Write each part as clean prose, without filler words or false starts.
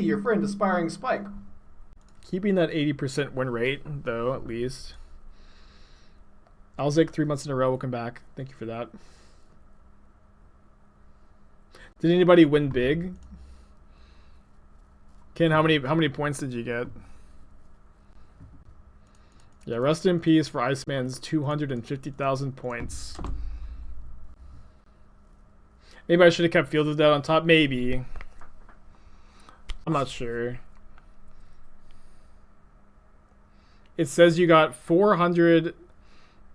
your friend Aspiring Spike. Keeping that 80% win rate, though, at least. Alzik, 3 months in a row. Welcome back. Thank you for that. Did anybody win big? Ken, how many points did you get? Yeah, rest in peace for Iceman's 250,000 points. Maybe I should have kept Field of Dead on top. Maybe. I'm not sure. It says you got 400.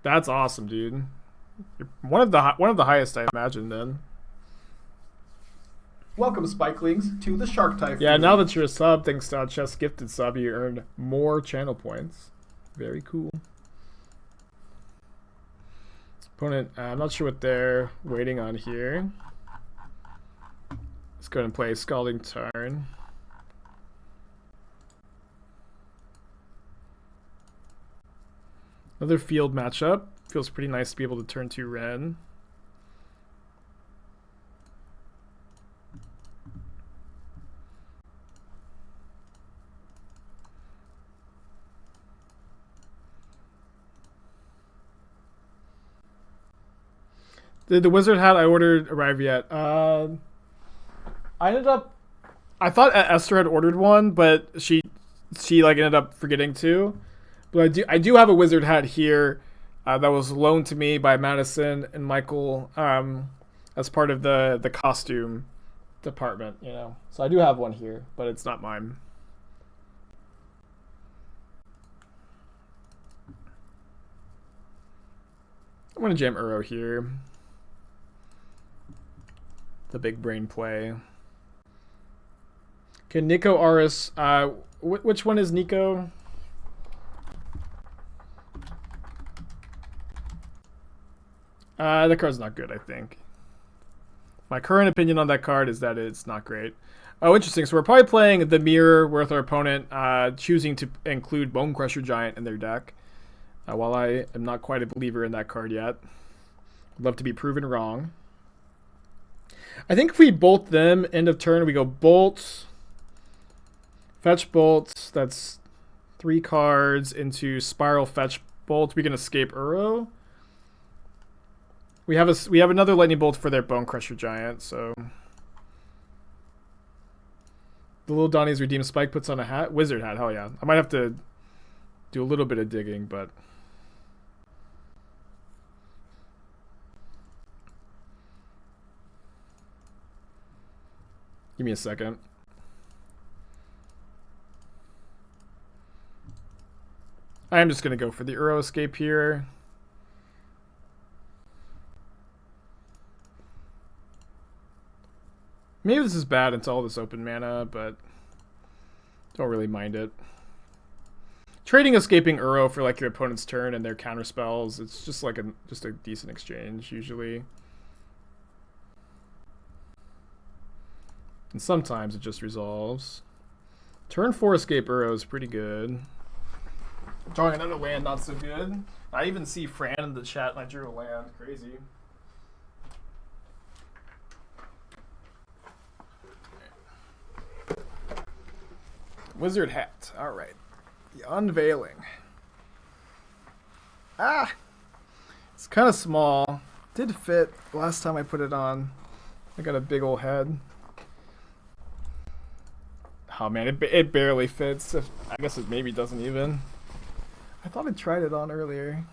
That's awesome, dude. You're one of the highest, I imagine. Then. Welcome, Spikelings, to the Shark Typhoon. Yeah, now that you're a sub, thanks to Chess Gifted sub, you earned more channel points. Very cool. Opponent, I'm not sure what they're waiting on here. Let's go ahead and play Scalding Tarn. Another field matchup. Feels pretty nice to be able to turn 2 Wrenn. Did the wizard hat I ordered arrive yet? I thought Esther had ordered one, but she like ended up forgetting to. But I do have a wizard hat here that was loaned to me by Madison and Michael as part of the costume department, you know. So I do have one here, but it's not mine. I'm gonna jam Uro here. The big brain play. Okay, Nico Aris. Which one is Nico? That card's not good, I think. My current opinion on that card is that it's not great. Oh, interesting. So we're probably playing the mirror with our opponent choosing to include Bone Crusher Giant in their deck. While I am not quite a believer in that card yet. I'd love to be proven wrong. I think if we bolt them, end of turn, we go bolt, fetch bolt. That's 3 cards into spiral fetch bolt. We can escape Uro. We have another lightning bolt for their Bone Crusher Giant. So the little Donnie's redeemed spike puts on a hat, wizard hat. Hell yeah! I might have to do a little bit of digging, but. Give me a second. I am just going to go for the Uro escape here. Maybe this is bad until all this open mana, but don't really mind it. Trading escaping Uro for like your opponent's turn and their counter spells, it's just like a decent exchange usually. And sometimes it just resolves. Turn 4 escape Uro is pretty good. Drawing another land, not so good. I even see Fran in the chat and I drew a land. Crazy. Wizard hat. Alright. The unveiling. Ah! It's kind of small. Did fit last time I put it on. I got a big old head. Oh man, it barely fits. I guess it maybe doesn't even. I thought I tried it on earlier.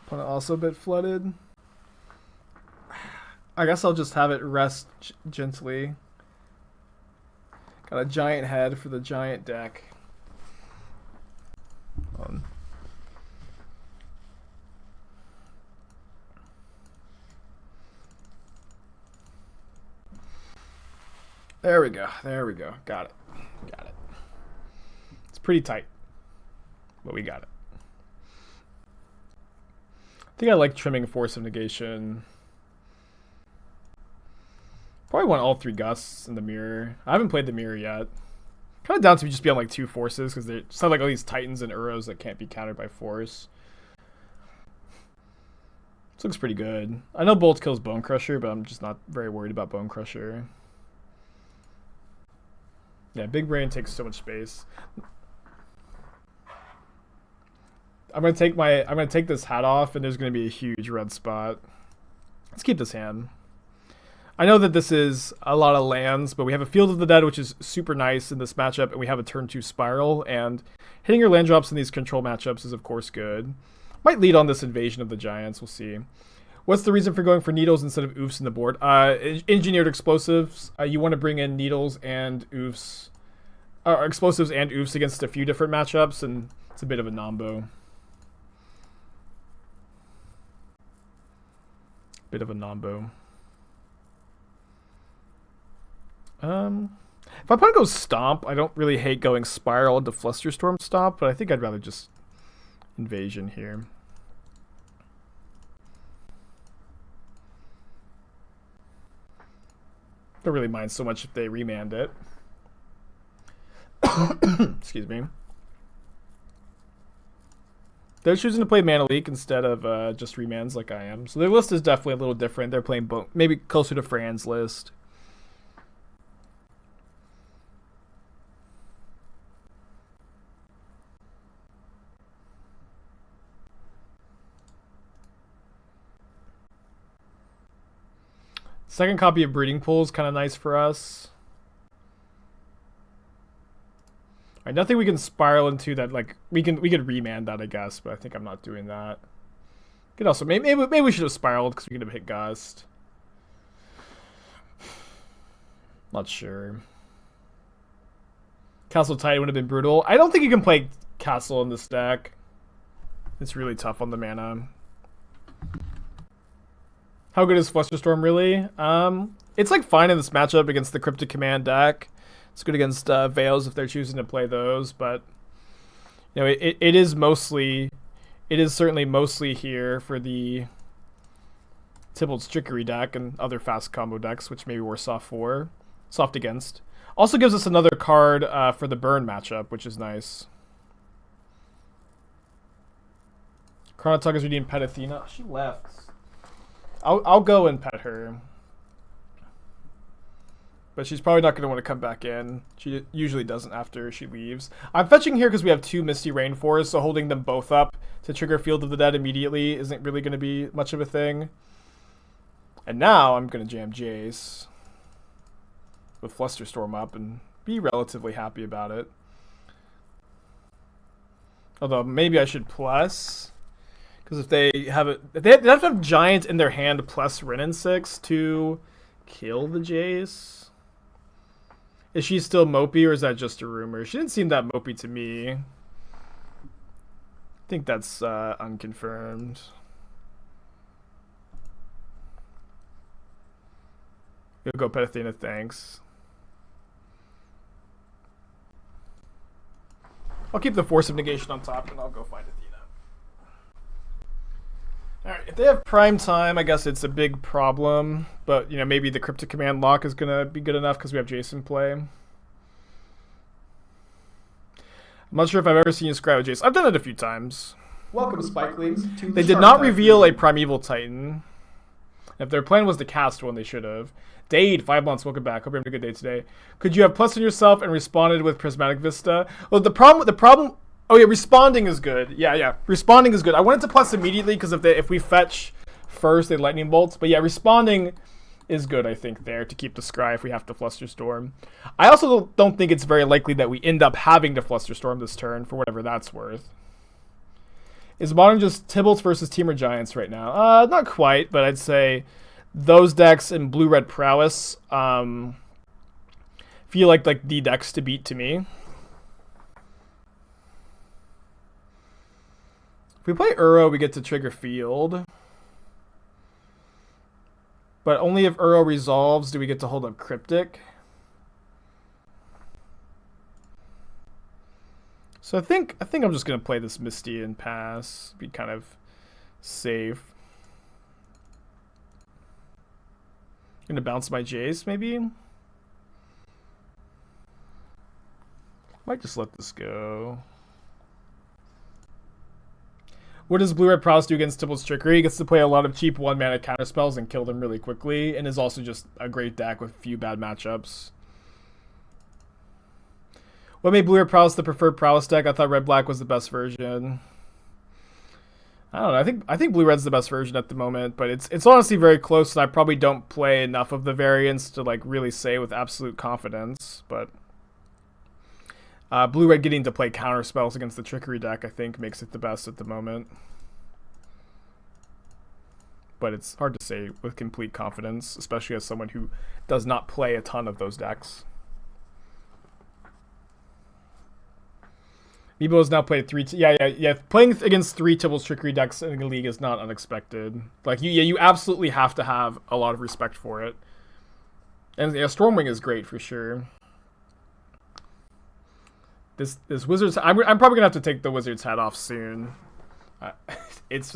Opponent also a bit flooded. I guess I'll just have it rest gently. Got a giant head for the giant deck. There we go. There we go. Got it. Got it. It's pretty tight, but we got it. I think I like trimming Force of Negation. Probably want all 3 gusts in the mirror. I haven't played the mirror yet. Kind of down to just be on like 2 forces because they sound like all these Titans and Uros that can't be countered by Force. This looks pretty good. I know Bolt kills Bone Crusher, but I'm just not very worried about Bone Crusher. Yeah, Big Brain takes so much space. I'm gonna take this hat off, and there's gonna be a huge red spot. Let's keep this hand. I know that this is a lot of lands, but we have a Field of the Dead, which is super nice in this matchup, and we have a turn 2 Spiral, and hitting your land drops in these control matchups is of course good. Might lead on this Invasion of the Giants, we'll see. What's the reason for going for needles instead of oofs in the board? Engineered explosives. You want to bring in needles and oofs, or explosives and oofs against a few different matchups, and it's a bit of a nombo. Bit of a nombo. If my opponent goes Stomp, I don't really hate going Spiral into Flusterstorm Stomp, but I think I'd rather just Invasion here. Don't really mind so much if they remand it. Excuse me. They're choosing to play Mana Leak instead of just remands like I am. So their list is definitely a little different. They're playing maybe closer to Fran's list. Second copy of Breeding Pool is kind of nice for us. Alright, nothing we can spiral into that, like, we could remand that, I guess, but I think I'm not doing that. Could also, maybe we should have spiraled because we could have hit Gust. Not sure. Castle Titan would have been brutal. I don't think you can play Castle in this deck. It's really tough on the mana. How good is Flusterstorm really? It's like fine in this matchup against the Cryptic Command deck. It's good against Veils if they're choosing to play those, but you know it is certainly mostly here for the Tybalt's Trickery deck and other fast combo decks, which maybe we're soft against. Also gives us another card for the burn matchup, which is nice. Chronotug is redeemed Pet Athena. She left. I'll go and pet her. But she's probably not going to want to come back in. She usually doesn't after she leaves. I'm fetching here because we have 2 Misty Rainforests, so holding them both up to trigger Field of the Dead immediately isn't really going to be much of a thing. And now I'm going to jam Jace with Flusterstorm up and be relatively happy about it. Although maybe I should plus... Because if they have they have to have Giant in their hand plus Wrenn and Six to kill the Jace. Is she still mopey or is that just a rumor? She didn't seem that mopey to me. I think that's unconfirmed. You'll go Pet Athena, thanks. I'll keep the Force of Negation on top and I'll go find Athena. Alright, if they have prime time, I guess it's a big problem. But, you know, maybe the Cryptic Command lock is going to be good enough because we have Jason play. I'm not sure if I've ever seen you scry with Jace. I've done it a few times. Welcome, Spikelings. They did not reveal a Primeval Titan. If their plan was to cast one, they should have. Dade, 5 months, welcome back. Hope you're having a good day today. Could you have plus on yourself and responded with Prismatic Vista? Well, the problem... Oh yeah, responding is good. Yeah. Responding is good. I wanted to plus immediately because if we fetch first, they lightning bolts. But yeah, responding is good, I think, there to keep the scry if we have to Flusterstorm. I also don't think it's very likely that we end up having to Flusterstorm this turn, for whatever that's worth. Is Modern just Tybalt's versus Temur Giants right now? Not quite, but I'd say those decks in Blue-Red Prowess feel like the decks to beat to me. If we play Uro, we get to trigger Field. But only if Uro resolves do we get to hold up Cryptic. So I think I'm just gonna play this Misty and pass. Be kind of safe. Gonna bounce my Jace maybe. Might just let this go. What does Blue-Red Prowess do against Tybalt's Trickery? He gets to play a lot of cheap 1-mana counterspells and kill them really quickly, and is also just a great deck with few bad matchups. What made Blue Red Prowess the preferred Prowess deck? I thought Red Black was the best version. I don't know. I think Blue Red's the best version at the moment, but it's honestly very close, and I probably don't play enough of the variants to like really say with absolute confidence. But Blue Red getting to play counter spells against the Trickery deck, I think, makes it the best at the moment. But it's hard to say with complete confidence, especially as someone who does not play a ton of those decks. Meebo has now played three. Yeah. Playing against three Tibble's Trickery decks in the league is not unexpected. Like, you absolutely have to have a lot of respect for it. And yeah, Stormwing is great for sure. This Wizard's. I'm probably gonna have to take the Wizard's hat off soon. It's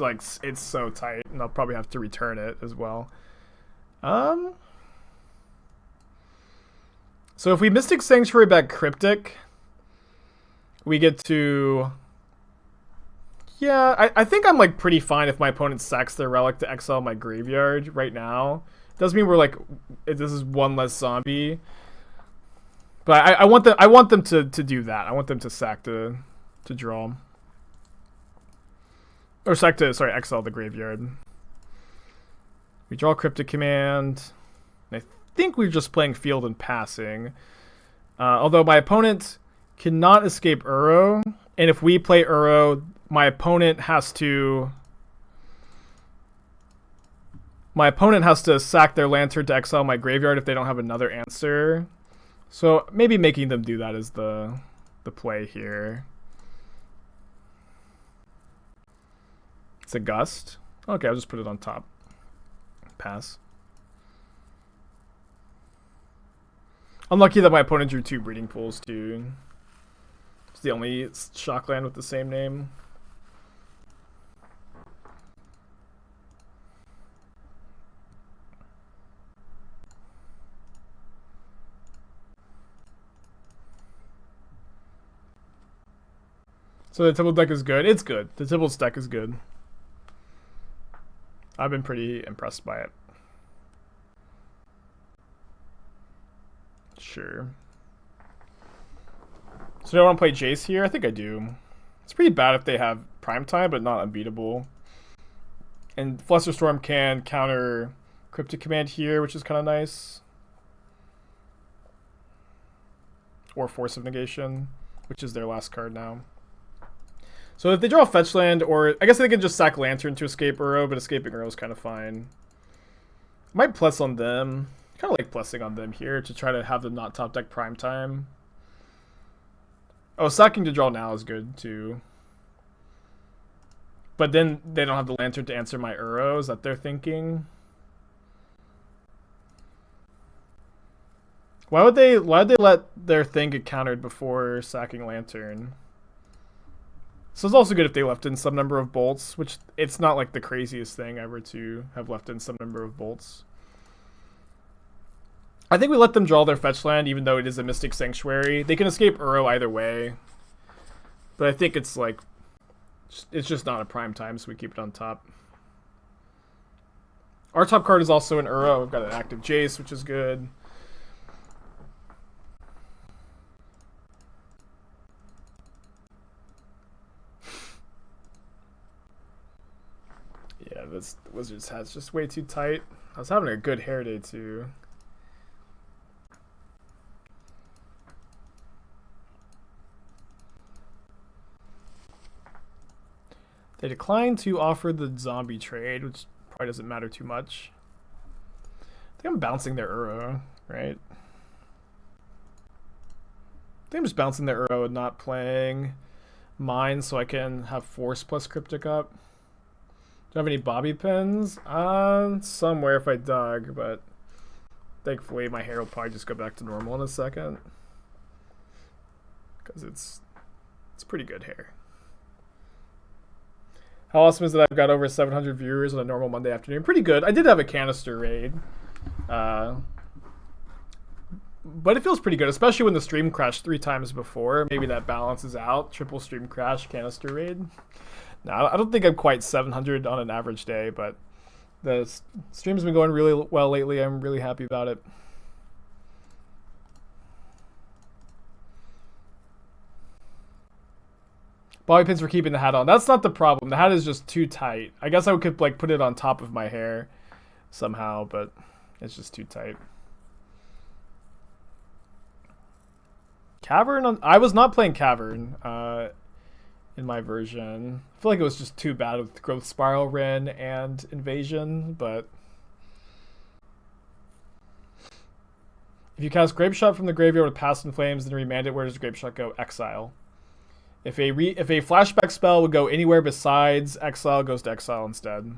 so tight, and I'll probably have to return it as well. So if we Mystic Sanctuary back Cryptic, we get to... Yeah, I think I'm like pretty fine if my opponent sacks their relic to exile my graveyard right now. Doesn't mean we're like... This is one less zombie. But I want them to do that. I want them to sack to draw. Or sack to, sorry, exile the graveyard. We draw Cryptic Command. I think we're just playing Field and passing. Although my opponent cannot escape Uro. And if we play Uro, my opponent has to sack their Lantern to exile my graveyard if they don't have another answer. So maybe making them do that is the play here. It's a Gust. Okay, I'll just put it on top. Pass. Unlucky that my opponent drew 2 Breeding Pools too. It's the only Shockland with the same name. So the Tibble deck is good. It's good. The Tibble's deck is good. I've been pretty impressed by it. Sure. So do I want to play Jace here? I think I do. It's pretty bad if they have Primetime, but not unbeatable. And Flusterstorm can counter Cryptic Command here, which is kind of nice. Or Force of Negation, which is their last card now. So if they draw a fetch land, or I guess they can just sack Lantern to escape Uro, but escaping Uro is kind of fine. I might plus on them. Kind of like plussing on them here to try to have them not top deck Primetime. Oh, sacking to draw now is good too. But then they don't have the Lantern to answer my Uros that they're thinking. Why'd they let their thing get countered before sacking Lantern? So it's also good if they left in some number of bolts, which it's not like the craziest thing ever to have left in some number of bolts. I think we let them draw their fetch land, even though it is a Mystic Sanctuary. They can escape Uro either way. But I think it's like, it's just not a prime time, so we keep it on top. Our top card is also an Uro. We've got an active Jace, which is good. Yeah, this Wizard's hat's just way too tight. I was having a good hair day too. They declined to offer the zombie trade, which probably doesn't matter too much. I think I'm bouncing their Uro, right? I think I'm just bouncing their Uro and not playing mine so I can have Force plus Cryptic up. Do I have any bobby pins? Somewhere if I dug, but thankfully my hair will probably just go back to normal in a second. Because it's pretty good hair. How awesome is it I've got over 700 viewers on a normal Monday afternoon? Pretty good. I did have a canister raid. But it feels pretty good, especially when the stream crashed 3 times before. Maybe that balances out. Triple stream crash, canister raid. No, I don't think I'm quite 700 on an average day, but the stream's been going really well lately. I'm really happy about it. Bobby pins for keeping the hat on. That's not the problem. The hat is just too tight. I guess I could like put it on top of my hair somehow, but it's just too tight. Cavern? I was not playing Cavern in my version. I feel like it was just too bad with Growth Spiral, Wrenn, and Invasion, but... If you cast Grapeshot from the graveyard with Past in Flames, then remand it, where does Grapeshot go? Exile. If a flashback spell would go anywhere besides Exile, it goes to Exile instead.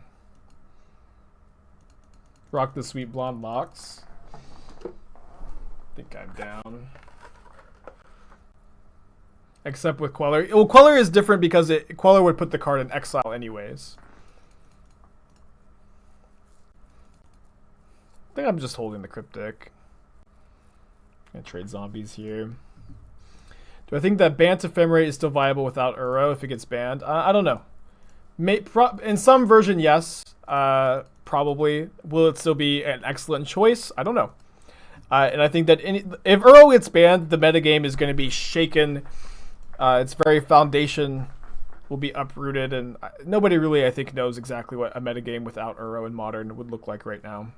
Rock the sweet blonde locks. I think I'm down. Except with Queller. Well, Queller is different because Queller would put the card in Exile anyways. I think I'm just holding the Cryptic. Gonna trade zombies here. Do I think that Bant Ephemerate is still viable without Uro if it gets banned? I don't know. In some version, yes. Probably. Will it still be an excellent choice? I don't know. And I think that if Uro gets banned, the metagame is going to be shaken. Its very foundation will be uprooted, and nobody really, I think, knows exactly what a metagame without Uro in Modern would look like right now.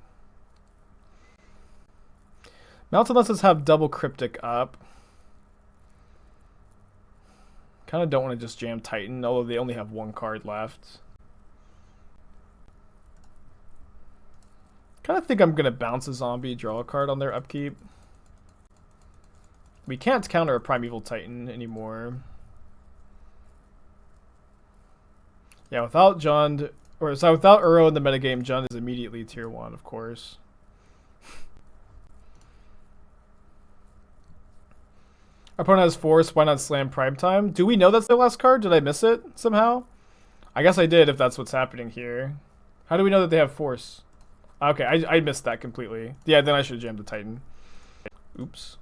Mountain Lessons have double Cryptic up. Kind of don't want to just jam Titan, although they only have one card left. Kind of think I'm going to bounce a zombie, draw a card on their upkeep. We can't counter a Primeval Titan anymore. Yeah, without Jund, without Uro in the metagame, Jund is immediately tier 1, of course. Our opponent has Force, why not slam Primetime? Do we know that's their last card? Did I miss it somehow? I guess I did if that's what's happening here. How do we know that they have Force? Okay, I missed that completely. Yeah, then I should have jammed the Titan. Oops.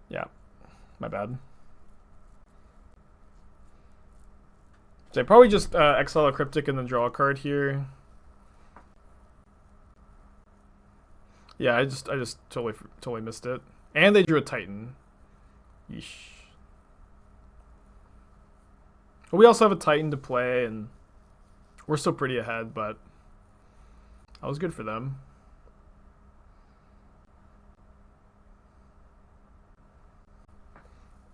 Yeah, my bad. So I probably just exile a Cryptic and then draw a card here. Yeah, I just totally missed it. And they drew a Titan. Yeesh. But we also have a Titan to play, and we're still pretty ahead, but that was good for them.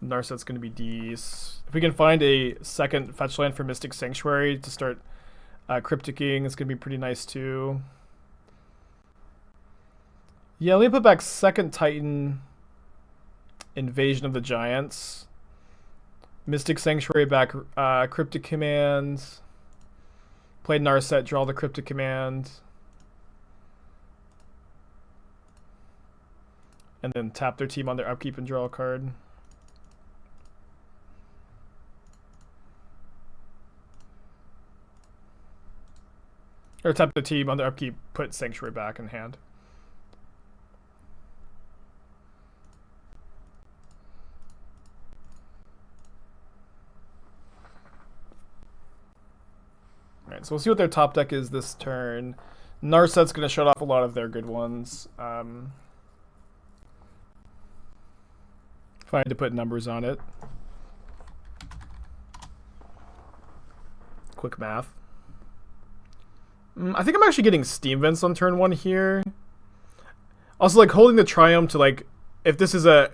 Narset's going to be D's. If we can find a second fetch land for Mystic Sanctuary to start Crypticing, it's going to be pretty nice too. Yeah, let me put back second Titan, Invasion of the Giants. Mystic Sanctuary back, Cryptic Command. Play Narset, draw the Cryptic Command. And then tap their team on their upkeep and draw a card. Or tap the team on their upkeep, put Sanctuary back in hand. Alright, so we'll see what their top deck is this turn. Narset's going to shut off a lot of their good ones. If I had to put numbers on it. Quick math. I think I'm actually getting Steam Vents on turn 1 here. Also, like, holding the Triome to, like, if this is a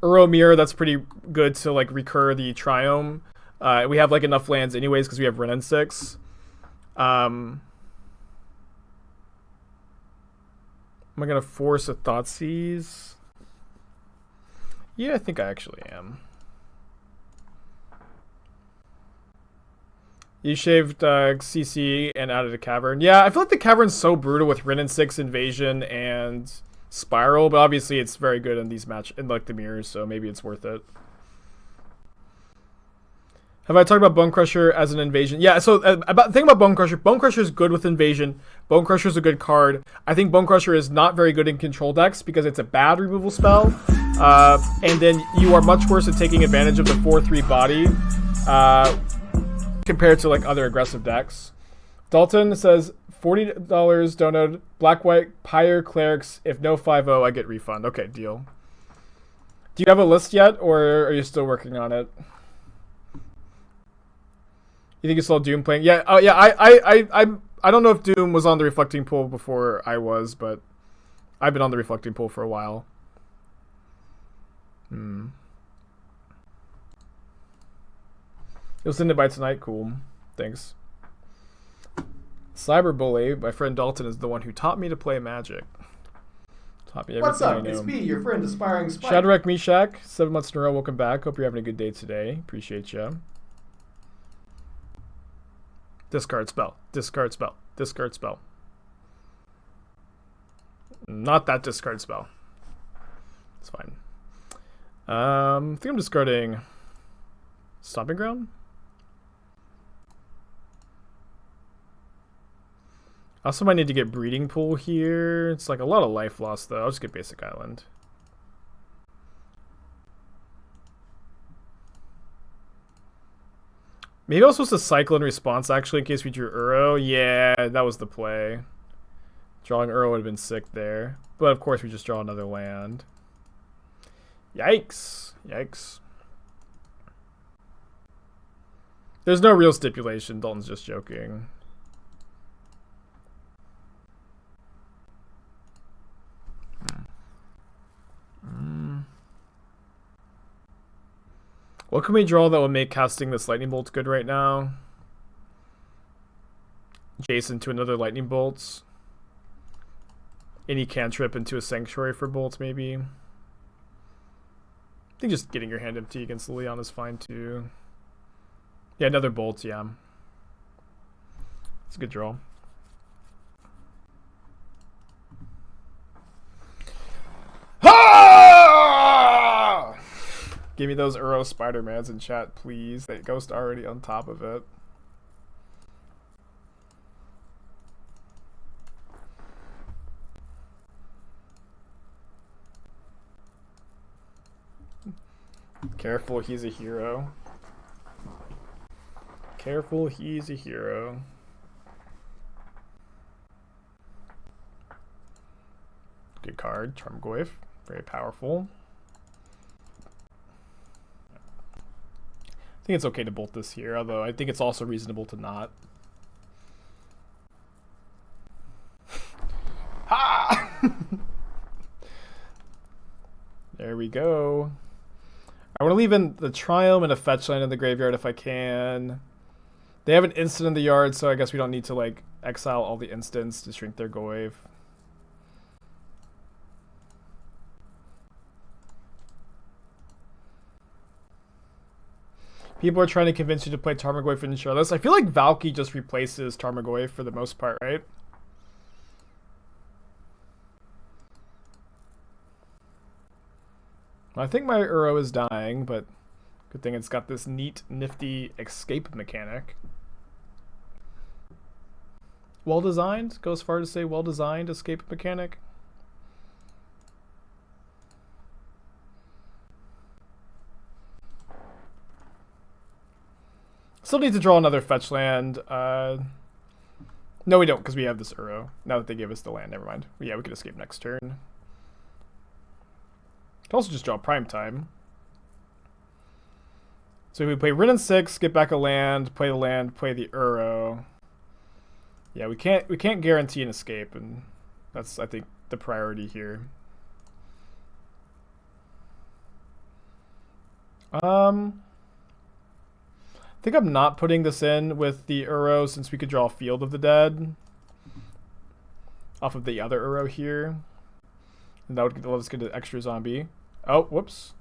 Uro Mirror, that's pretty good to, like, recur the Triome. We have, like, enough lands anyways because we have Wrenn and Six. Am I going to force a Thoughtseize? Yeah, I think I actually am. You shaved CC and added a Cavern. Yeah, I feel like the Cavern's so brutal with Wrenn and Six, Invasion, and Spiral, but obviously it's very good in these like the mirrors, so maybe it's worth it. Have I talked about Bone Crusher as an invasion? Yeah, so think about Bone Crusher. Bone Crusher is good with invasion. Bone Crusher is a good card. I think Bone Crusher is not very good in control decks because it's a bad removal spell. And then you are much worse at taking advantage of the 4/3 body compared to like other aggressive decks. Dalton says $40 donated. Black White Pyre Clerics. If no 5/0, I get refund. Okay, deal. Do you have a list yet, or are you still working on it? You think you saw Doom playing? Yeah. Oh, yeah. I don't know if Doom was on the Reflecting Pool before I was, but I've been on the Reflecting Pool for a while. It was in it by tonight. Cool. Thanks. Cyberbully, my friend Dalton, is the one who taught me to play Magic. Taught me everything What's up? I know. It's me, your friend, Aspiring Spike. Shadrach Meshach, 7 months in a row. Welcome back. Hope you're having a good day today. Appreciate you. Discard spell. Discard spell. Discard spell. Not that discard spell. It's fine. I think I'm discarding Stomping Ground. I also might need to get Breeding Pool here. It's like a lot of life loss, though. I'll just get Basic Island. Maybe I was supposed to cycle in response, actually, in case we drew Uro. Yeah, that was the play. Drawing Uro would have been sick there. But, of course, we just draw another land. Yikes. Yikes. There's no real stipulation. Dalton's just joking. What can we draw that will make casting this Lightning Bolt good right now? Jace into another Lightning Bolts. Any cantrip into a Sanctuary for Bolts, maybe. I think just getting your hand empty against Liliana is fine, too. Yeah, another Bolt, yeah. It's a good draw. Give me those Uro Spider-Mans in chat, please. That Ghost already on top of it. Careful, he's a hero. Careful, he's a hero. Good card, Tarmogoyf. Very powerful. I think it's okay to bolt this here, although I think it's also reasonable to not. Ha! There we go. I want to leave in the Triome and a fetch land in the graveyard if I can. They have an instant in the yard, so I guess we don't need to like exile all the instants to shrink their Goyf. People are trying to convince you to play Tarmogoyf in Charlotte. I feel like Valky just replaces Tarmogoyf for the most part, right? I think my Uro is dying, but good thing it's got this neat, nifty escape mechanic. Well designed? Go as far to say well designed escape mechanic. Still need to draw another fetch land. No, we don't, because we have this Uro. Now that they give us the land, never mind. Yeah, we could escape next turn. Could also just draw Prime Time. So if we play Wrenn and Six, get back a land, play the land, play the Uro. Yeah, we can't guarantee an escape, and that's I think the priority here. I think I'm not putting this in with the Uro since we could draw Field of the Dead off of the other Uro here. And that would let us get an extra zombie. Oh, whoops.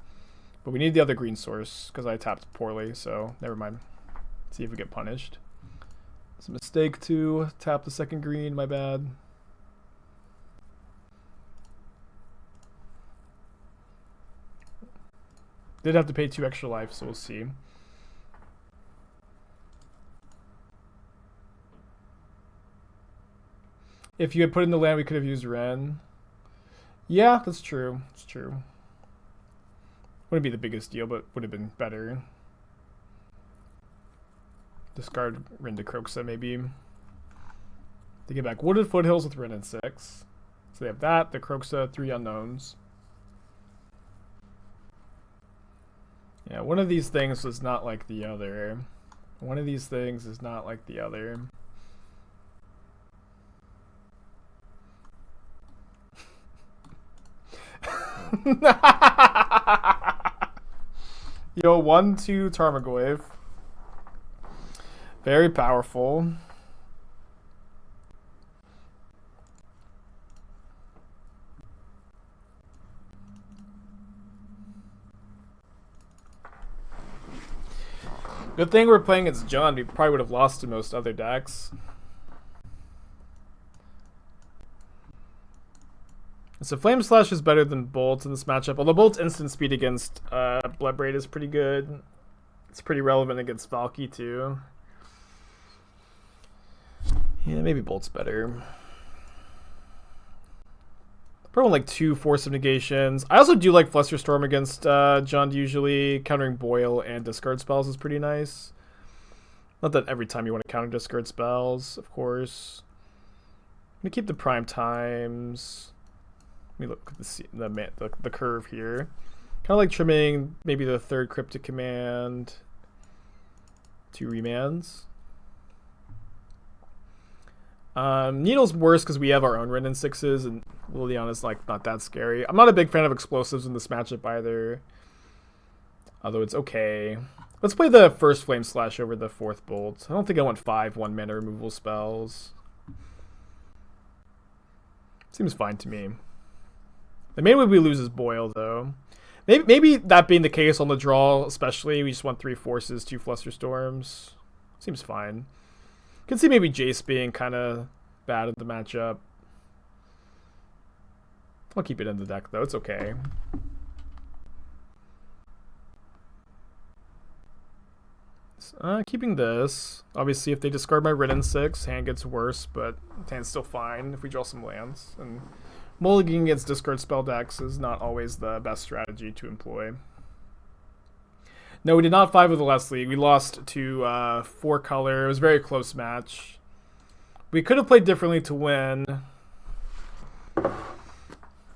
But we need the other green source because I tapped poorly, so never mind. See if we get punished. It's a mistake to tap the second green, my bad. Did have to pay 2 extra life, so we'll see. If you had put in the land, we could have used Wrenn. Yeah, that's true. It's true. Wouldn't be the biggest deal, but would have been better. Discard Wrenn to Kroxa, maybe. To get back Wooded Foothills with Wrenn and 6. So they have that, the Kroxa, 3 unknowns. Yeah, one of these things was not like the other. One of these things is not like the other. Yo, 1/2 Tarmogoyf. Very powerful. Good thing we're playing against John. We probably would have lost to most other decks. So Flame Slash is better than Bolt in this matchup. Although Bolt's instant speed against Bloodbraid is pretty good. It's pretty relevant against Valky too. Yeah, maybe Bolt's better. Probably like 2 Force of Negations. I also do like Flusterstorm against Jund usually. Countering Boil and discard spells is pretty nice. Not that every time you want to counter discard spells, of course. I'm going to keep the prime times. Let me look at the curve here. Kind of like trimming maybe the 3rd Cryptic Command. 2 Remands. Needle's worse because we have our own Wrenn and Sixes, and Liliana's like not that scary. I'm not a big fan of explosives in this matchup either, although it's okay. Let's play the first Flame Slash over the 4th Bolt. I don't think I want 5 1-mana removal spells. Seems fine to me. The main way we lose is Boil, though. Maybe that being the case on the draw, especially, we just want 3 Forces, 2 Flusterstorms. Seems fine. Could see maybe Jace being kind of bad at the matchup. I'll keep it in the deck, though. It's okay. Keeping this. Obviously, if they discard my Wrenn and Six, hand gets worse, but hand's still fine if we draw some lands. And mulliganing against discard spell decks is not always the best strategy to employ. No, we did not 5 with the last league. We lost to 4 color. It was a very close match. We could have played differently to win.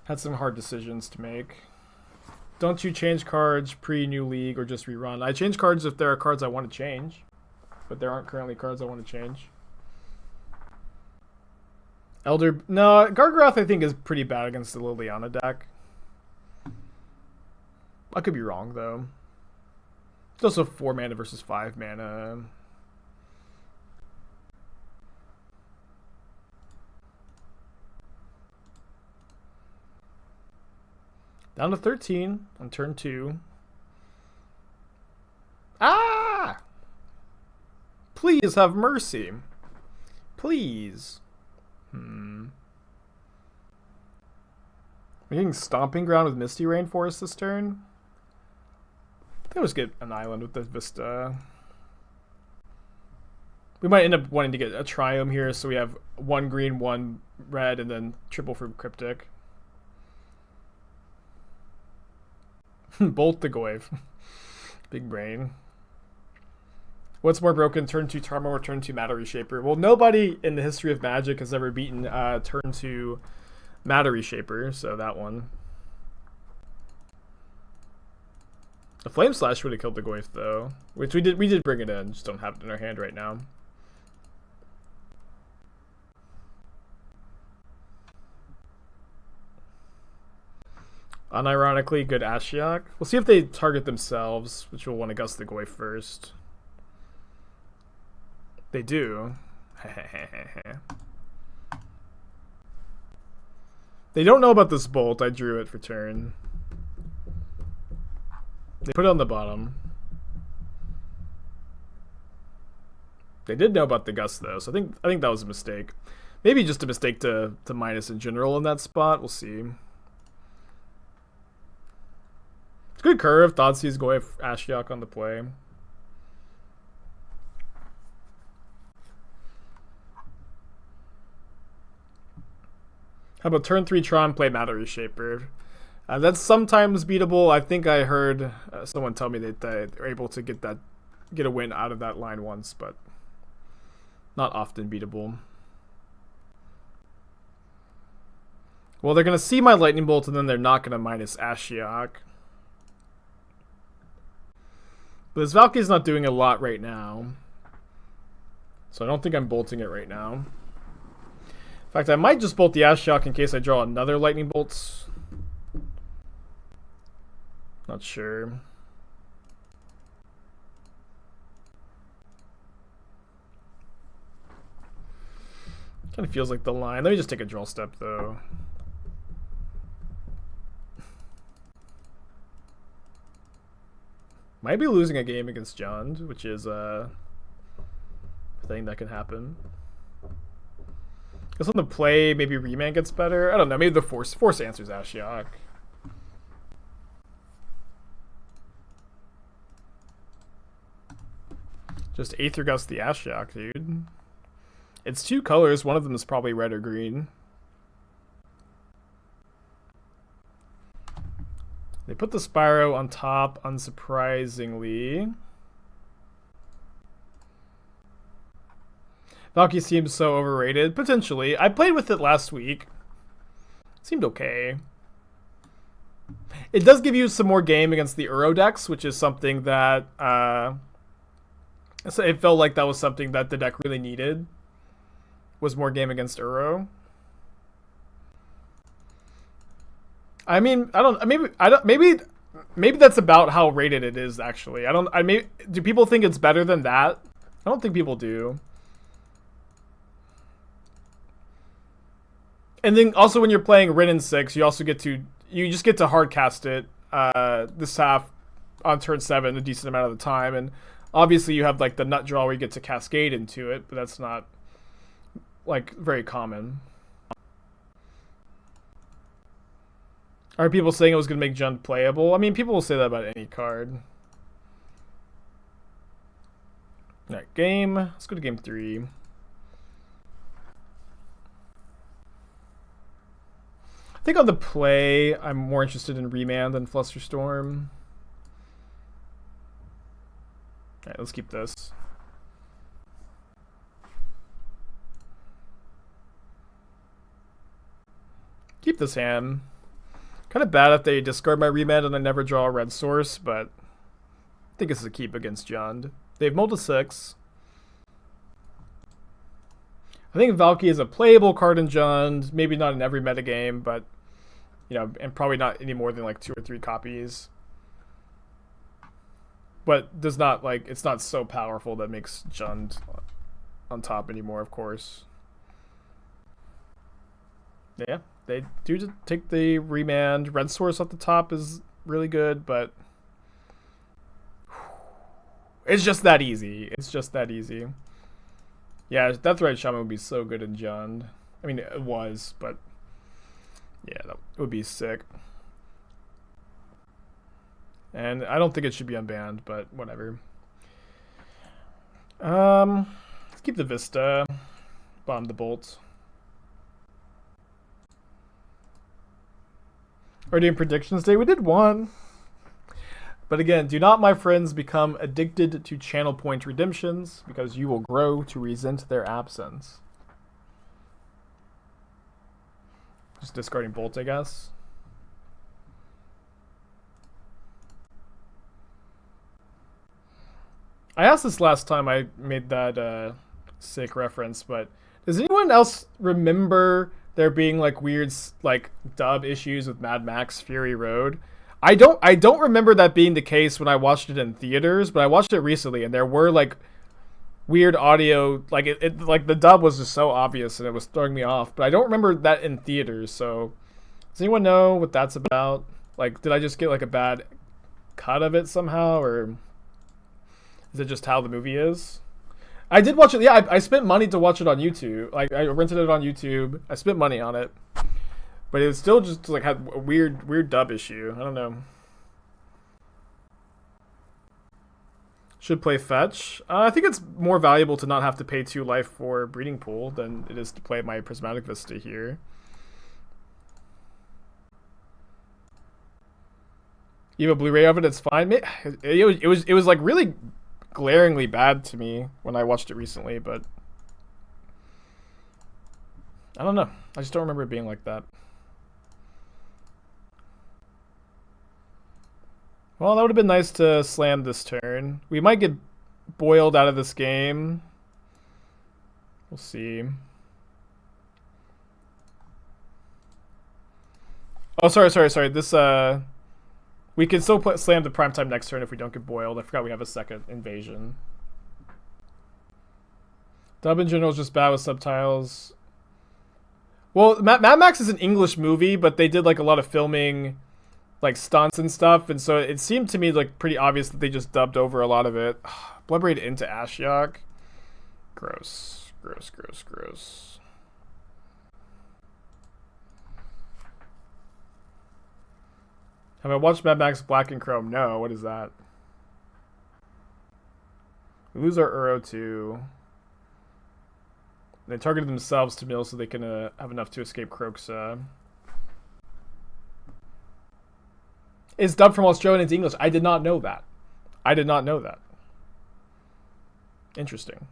Had some hard decisions to make. Don't you change cards pre-new league or just rerun? I change cards if there are cards I want to change. But there aren't currently cards I want to change. No, Gargaroth I think is pretty bad against the Liliana deck. I could be wrong though. It's also 4 mana versus 5 mana. Down to 13 on turn 2. Ah! Please have mercy. Please. We're getting Stomping Ground with Misty Rainforest this turn. I think I'll just get an island with the Vista. We might end up wanting to get a Triome here, so we have 1 green, 1 red, and then triple for Cryptic. Bolt the Goyf. Big brain. What's more broken, turn 2 Tarmo or turn 2 Matter Reshaper? Well, nobody in the history of Magic has ever beaten turn 2 Matter Reshaper, so that one. A Flame Slash would have killed the Goyf though, which we did bring it in, just don't have it in our hand right now. Unironically, good Ashiok. We'll see if they target themselves, which will want to gust the Goyf first. They do. They don't know about this Bolt. I drew it for turn. They put it on the bottom. They did know about the Gust though, so I think that was a mistake. Maybe just a mistake to minus in general in that spot. We'll see. It's a good curve. Thoughtseize Goyf Ashiok on the play. How about turn 3 Tron, play Matter Reshaper? That's sometimes beatable. I think I heard someone tell me that they're able to get a win out of that line once, but not often beatable. Well, they're going to see my Lightning Bolt, and then they're not going to minus Ashiok. But this Valkyrie's not doing a lot right now. So I don't think I'm bolting it right now. In fact, I might just bolt the Ashiok in case I draw another Lightning Bolts. Not sure. Kind of feels like the line. Let me just take a draw step, though. Might be losing a game against Jund, which is a thing that can happen. Guess on the play, maybe Remand gets better. I don't know. Maybe the Force answers Ashiok. Just Aether Gust the Ashiok, dude. It's 2 colors. One of them is probably red or green. They put the Spyro on top, unsurprisingly. Valkyrie seems so overrated. Potentially. I played with it last week. Seemed okay. It does give you some more game against the Uro decks, which is something that... so it felt like that was something that the deck really needed. Was more game against Uro. I mean, maybe that's about how rated it is, actually. Do people think it's better than that? I don't think people do. And then also when you're playing Wrenn and Six, you also just get to hard cast it this half on turn 7 a decent amount of the time, and obviously you have like the nut draw where you get to cascade into it, but that's not like very common. Are people saying it was going to make Jund playable? I mean, people will say that about any card. Alright, game. Let's go to game 3. I think on the play, I'm more interested in Remand than Flusterstorm. Alright, let's keep this. Keep this hand. Kind of bad if they discard my Remand and I never draw a red source, but I think this is a keep against Jund. They have Mold to 6. I think Valkyrie is a playable card in Jund. Maybe not in every metagame, but, you know, and probably not any more than like 2 or 3 copies. But does not, like, it's not so powerful that makes Jund on top anymore, of course. Yeah. They do just take the Remand. Red source at the top is really good, but it's just that easy. It's just that easy. Yeah, Death Red Shaman would be so good in Jund. I mean, it was, but yeah, that would be sick. And I don't think it should be unbanned, but whatever. Let's keep the Vista. Bomb the Bolt. We're doing predictions day. We did one. But again, do not, my friends, become addicted to channel point redemptions, because you will grow to resent their absence. Just discarding Bolt, I guess. I asked this last time I made that sick reference, but does anyone else remember there being like weird like dub issues with Mad Max Fury Road? I don't remember that being the case when I watched it in theaters, but I watched it recently and there were like weird audio, like it like the dub was just so obvious and it was throwing me off, but I don't remember that in theaters. So does anyone know what that's about? Like, did I just get like a bad cut of it somehow, or is it just how the movie is? I did watch it. Yeah, I spent money to watch it on YouTube. Like, I rented it on YouTube. I spent money on it, but it was still just like had a weird dub issue. I don't know. Should play fetch. I think it's more valuable to not have to pay 2 life for Breeding Pool than it is to play my Prismatic Vista here. You have a Blu-ray of it. It's fine. It was like really glaringly bad to me when I watched it recently, but I don't know. I just don't remember it being like that. Well, that would have been nice to slam this turn. We might get boiled out of this game. We'll see. Oh, sorry. This, we can still slam the primetime next turn if we don't get boiled. I forgot we have a second invasion. Dub in general is just bad with subtitles. Well, Mad Max is an English movie, but they did, like, a lot of filming, like, stunts and stuff, and so it seemed to me, like, pretty obvious that they just dubbed over a lot of it. Bloodbraid into Ashiok. Gross. Have I watched Mad Max Black and Chrome? No, what is that? We lose our Uro too. They targeted themselves to mill so they can have enough to escape Croxa. It's dubbed from Australian into English. I did not know that. Interesting.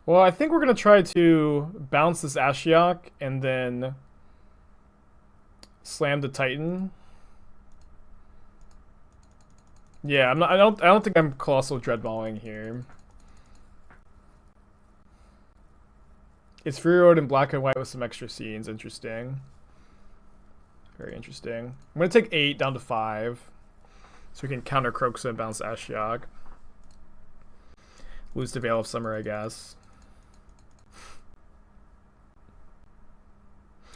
Well, I think we're going to try to bounce this Ashiok and then slam the Titan. Yeah, I don't think I'm Colossal Dreadballing here. It's Freeroad in black and white with some extra scenes. Interesting. Very interesting. I'm going to take 8 down to 5. So we can counter Croxa and bounce Ashiok. Lose to Veil of Summer, I guess.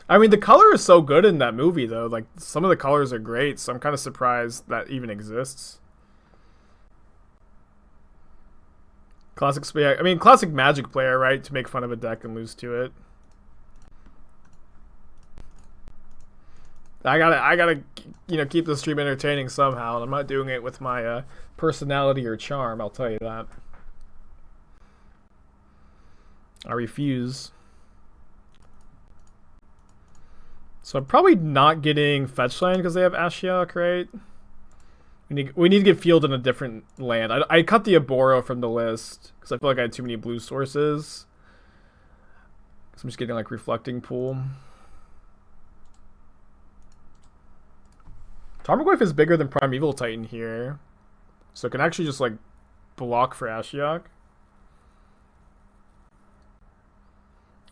I mean, the color is so good in that movie, though. Like, some of the colors are great, so I'm kind of surprised that even exists. Classic Magic player, right? To make fun of a deck and lose to it. I gotta, keep the stream entertaining somehow. And I'm not doing it with my personality or charm. I'll tell you that. I refuse. So I'm probably not getting fetch land because they have Ashiok, right? We need to get field in a different land. I cut the Aboro from the list because I feel like I had too many blue sources. So I'm just getting like Reflecting Pool. Tarmogoyf is bigger than Primeval Titan here. So it can actually just like block for Ashiok.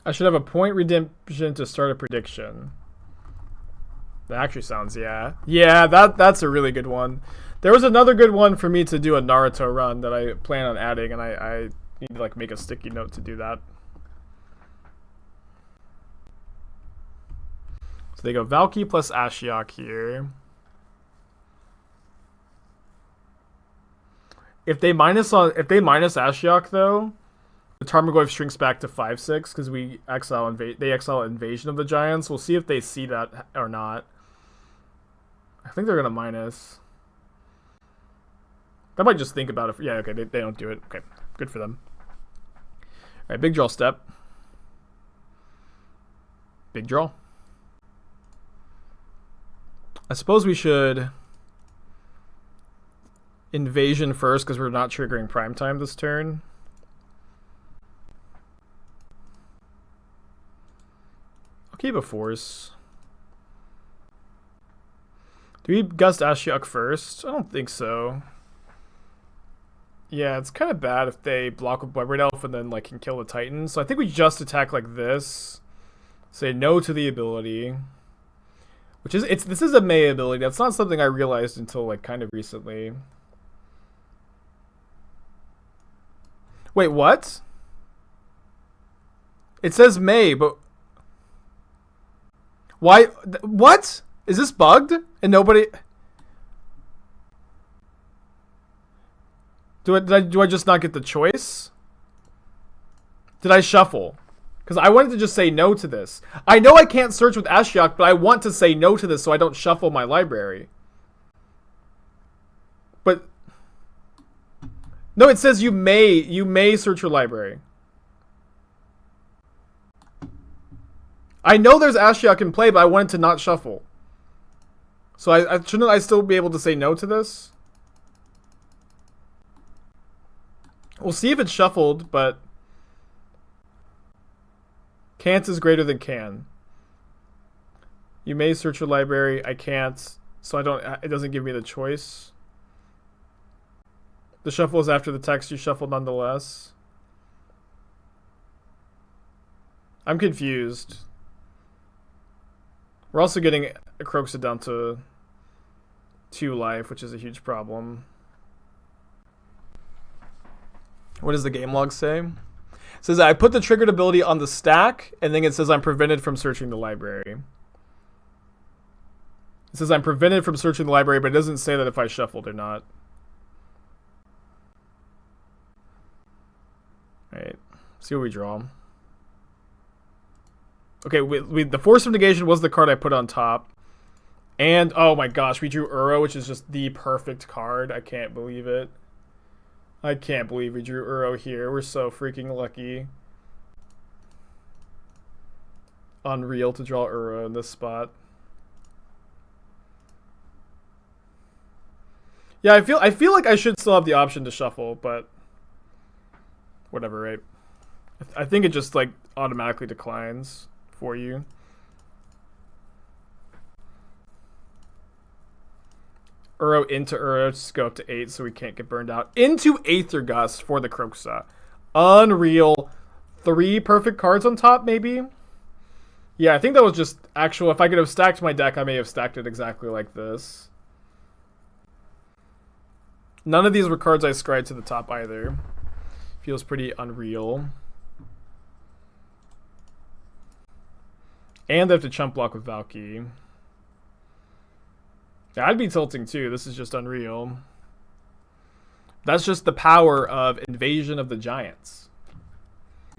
I should have a point redemption to start a prediction. That actually sounds, yeah. Yeah, that's a really good one. There was another good one for me to do a Naruto run that I plan on adding, and I need to like make a sticky note to do that. So they go Valky plus Ashiok here. If they minus Ashiok though, the Tarmogoyf shrinks back to 5/6 because we they exile Invasion of the Giants. We'll see if they see that or not. I think they're gonna minus. They might just think about it. Yeah, okay, they don't do it. Okay, good for them. All right, big draw step. Big draw. I suppose we should Invasion first because we're not triggering primetime this turn. I'll keep a Force. Do we Gust Ashiok first? I don't think so. Yeah, it's kind of bad if they block with Bloodbraid Elf and then like can kill the Titan. So I think we just attack like this. Say no to the ability. Which is this is a May ability. That's not something I realized until like kind of recently. Wait, what? It says May, but why? What? Is this bugged? And nobody... Do I just not get the choice? Did I shuffle? Because I wanted to just say no to this. I know I can't search with Ashiok, but I want to say no to this so I don't shuffle my library. But... No, it says you may search your library. I know there's Ashiok in play, but I wanted to not shuffle. So shouldn't I still be able to say no to this? We'll see if it's shuffled, but can't is greater than can. You may search your library. I can't, so I don't. It doesn't give me the choice. The shuffle is after the text. You shuffle nonetheless. I'm confused. We're also getting a Croxia down to 2 life, which is a huge problem. What does the game log say? It says I put the triggered ability on the stack, and then it says I'm prevented from searching the library. It says I'm prevented from searching the library, but it doesn't say that if I shuffled or not. Alright, see what we draw. Okay, the Force of Negation was the card I put on top. And, oh my gosh, we drew Uro, which is just the perfect card. I can't believe it. I can't believe we drew Uro here. We're so freaking lucky. Unreal to draw Uro in this spot. Yeah, I feel like I should still have the option to shuffle, but whatever, right? I think it just like automatically declines for you. Uro into Uro, just go up to 8 so we can't get burned out. Into Aether Gust for the Croxia. Unreal. 3 perfect cards on top, maybe? Yeah, I think that was just actual. If I could have stacked my deck, I may have stacked it exactly like this. None of these were cards I scried to the top either. Feels pretty unreal. And I have to chump block with Valky. Yeah, I'd be tilting too. This is just unreal. That's just the power of Invasion of the Giants.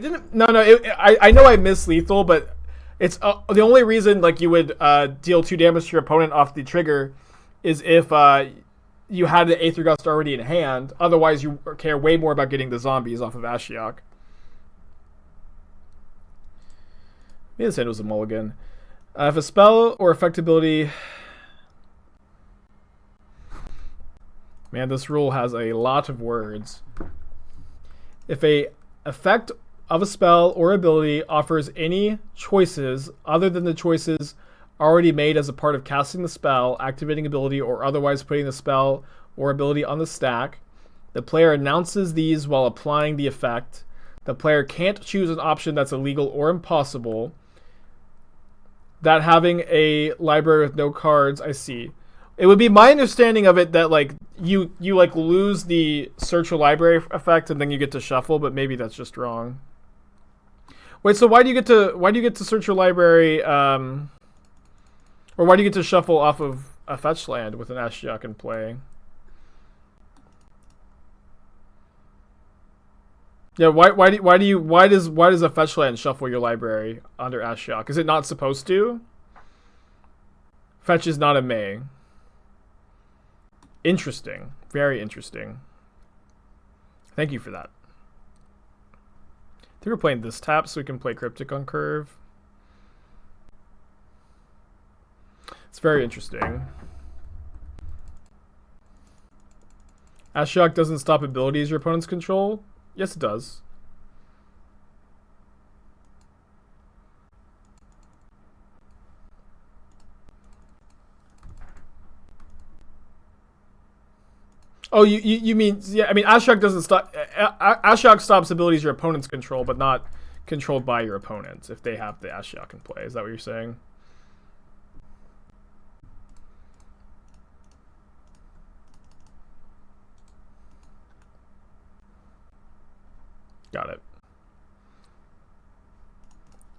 I know I missed lethal, but it's the only reason like you would deal 2 damage to your opponent off the trigger is if you had the Aether Gust already in hand. Otherwise, you care way more about getting the zombies off of Ashiok. Maybe this hand was a mulligan. If a spell or effect ability... Man, this rule has a lot of words. If a effect of a spell or ability offers any choices other than the choices already made as a part of casting the spell, activating ability, or otherwise putting the spell or ability on the stack, the player announces these while applying the effect. The player can't choose an option that's illegal or impossible. That having a library with no cards, I see. It would be my understanding of it that like you like lose the search your library effect and then you get to shuffle, but maybe that's just wrong. Wait, so why do you get to search your library, or why do you get to shuffle off of a fetch land with an Ashiok in play? Yeah, why does a fetch land shuffle your library under Ashiok? Is it not supposed to? Fetch is not a May. Interesting. Very interesting. Thank you for that. I think we're playing this tap so we can play Cryptic on curve. It's very interesting. Ashiok doesn't stop abilities your opponents control. Yes, it does. Oh, you mean, yeah, I mean, Ashiok doesn't stop... Ashiok stops abilities your opponents control, but not controlled by your opponents if they have the Ashiok in play. Is that what you're saying? Got it.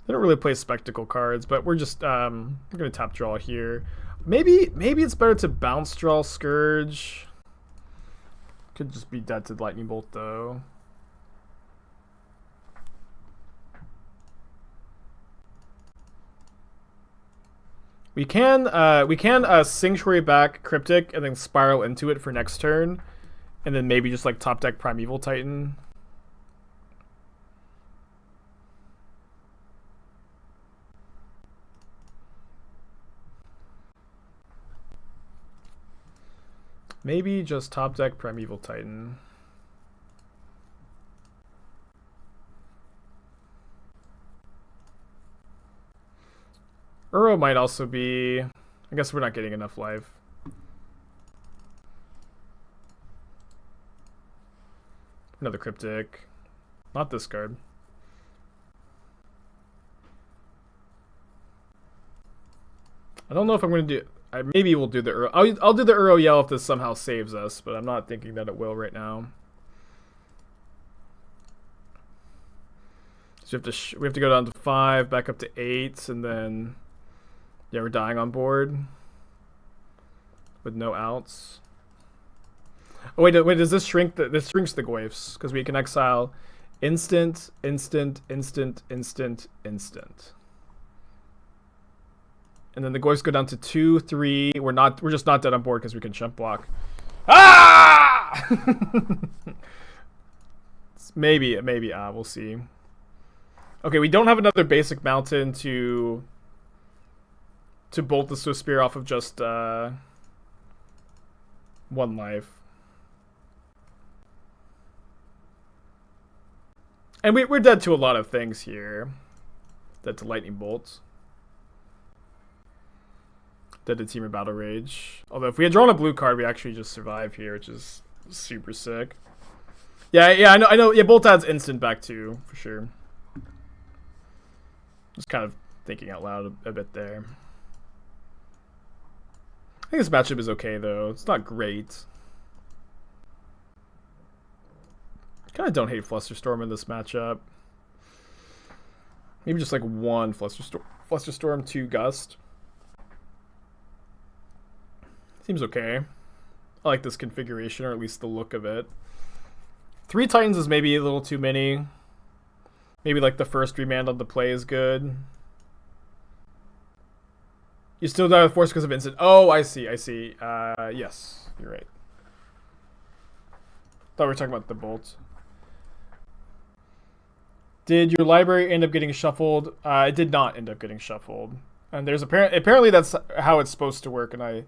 They don't really play spectacle cards, but we're just we're gonna tap draw here. Maybe it's better to bounce draw Scourge. Could just be dead to Lightning Bolt though. We can Sanctuary back Cryptic and then spiral into it for next turn, and then maybe just like top deck Primeval Titan. Maybe just top deck Primeval Titan. Uro might also be... I guess we're not getting enough life. Another Cryptic. Not this card. I don't know if I'm going to do... maybe we'll do the Uro. I'll do the Uro Yell if this somehow saves us, but I'm not thinking that it will right now. So we have to go down to 5, back up to 8, and then... Yeah, we're dying on board. With no outs. Oh, wait, does this shrink? This shrinks the Goyfs, because we can exile instant, instant, instant, instant, instant. And then the Goyfs go down to 2, 3. We're just not dead on board because we can chump block. Ah! maybe. We'll see. Okay, we don't have another basic mountain to bolt the Swift Spear off of just 1 life. And we're dead to a lot of things here. Dead to Lightning Bolts. Dead to Temur Battle Rage. Although if we had drawn a blue card, we actually just survive here, which is super sick. Yeah, I know. Yeah, Bolt adds instant back too, for sure. Just kind of thinking out loud a bit there. I think this matchup is okay, though. It's not great. Kind of don't hate Flusterstorm in this matchup. Maybe just like 1 Flusterstorm, 2 Gust. Seems okay. I like this configuration, or at least the look of it. 3 Titans is maybe a little too many. Maybe like the first Remand on the play is good. You still die with Force because of instant. Oh, I see. Yes, you're right. Thought we were talking about the bolts. Did your library end up getting shuffled? It did not end up getting shuffled. And there's apparently that's how it's supposed to work, and it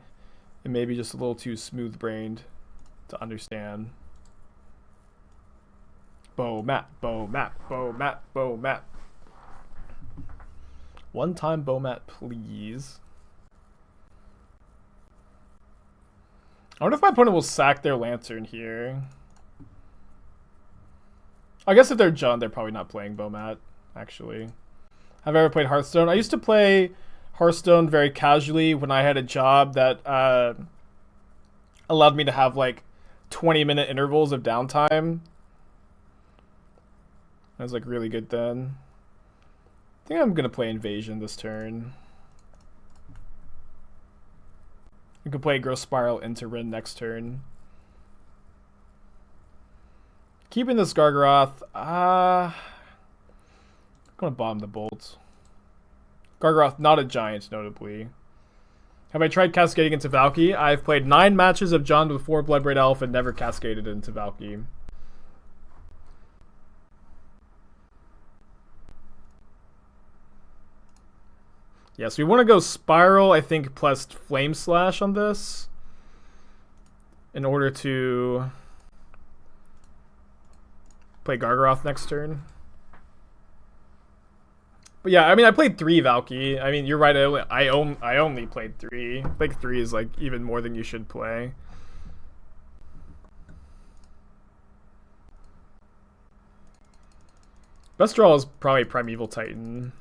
may be just a little too smooth-brained to understand. Bow mat. One time bow mat, please. I wonder if my opponent will sack their Lantern here. I guess if they're Jund, they're probably not playing Bomat, actually. Have I ever played Hearthstone? I used to play Hearthstone very casually when I had a job that allowed me to have like 20-minute intervals of downtime. That was like really good then. I think I'm going to play Invasion this turn. We can play Growth Spiral into Wrenn next turn. Keeping this Gargaroth, I'm going to bomb the bolts. Gargaroth, not a giant, notably. Have I tried cascading into Valky? I've played 9 matches of Jund with 4 Bloodbraid Elf and never cascaded into Valky. Yes, we want to go Spiral, I think, plus Flame Slash on this. In order to play Gargaroth next turn. But yeah, I mean, I played 3 Valky. I mean, you're right, I only played 3. I think 3 is like even more than you should play. Best draw is probably Primeval Titan.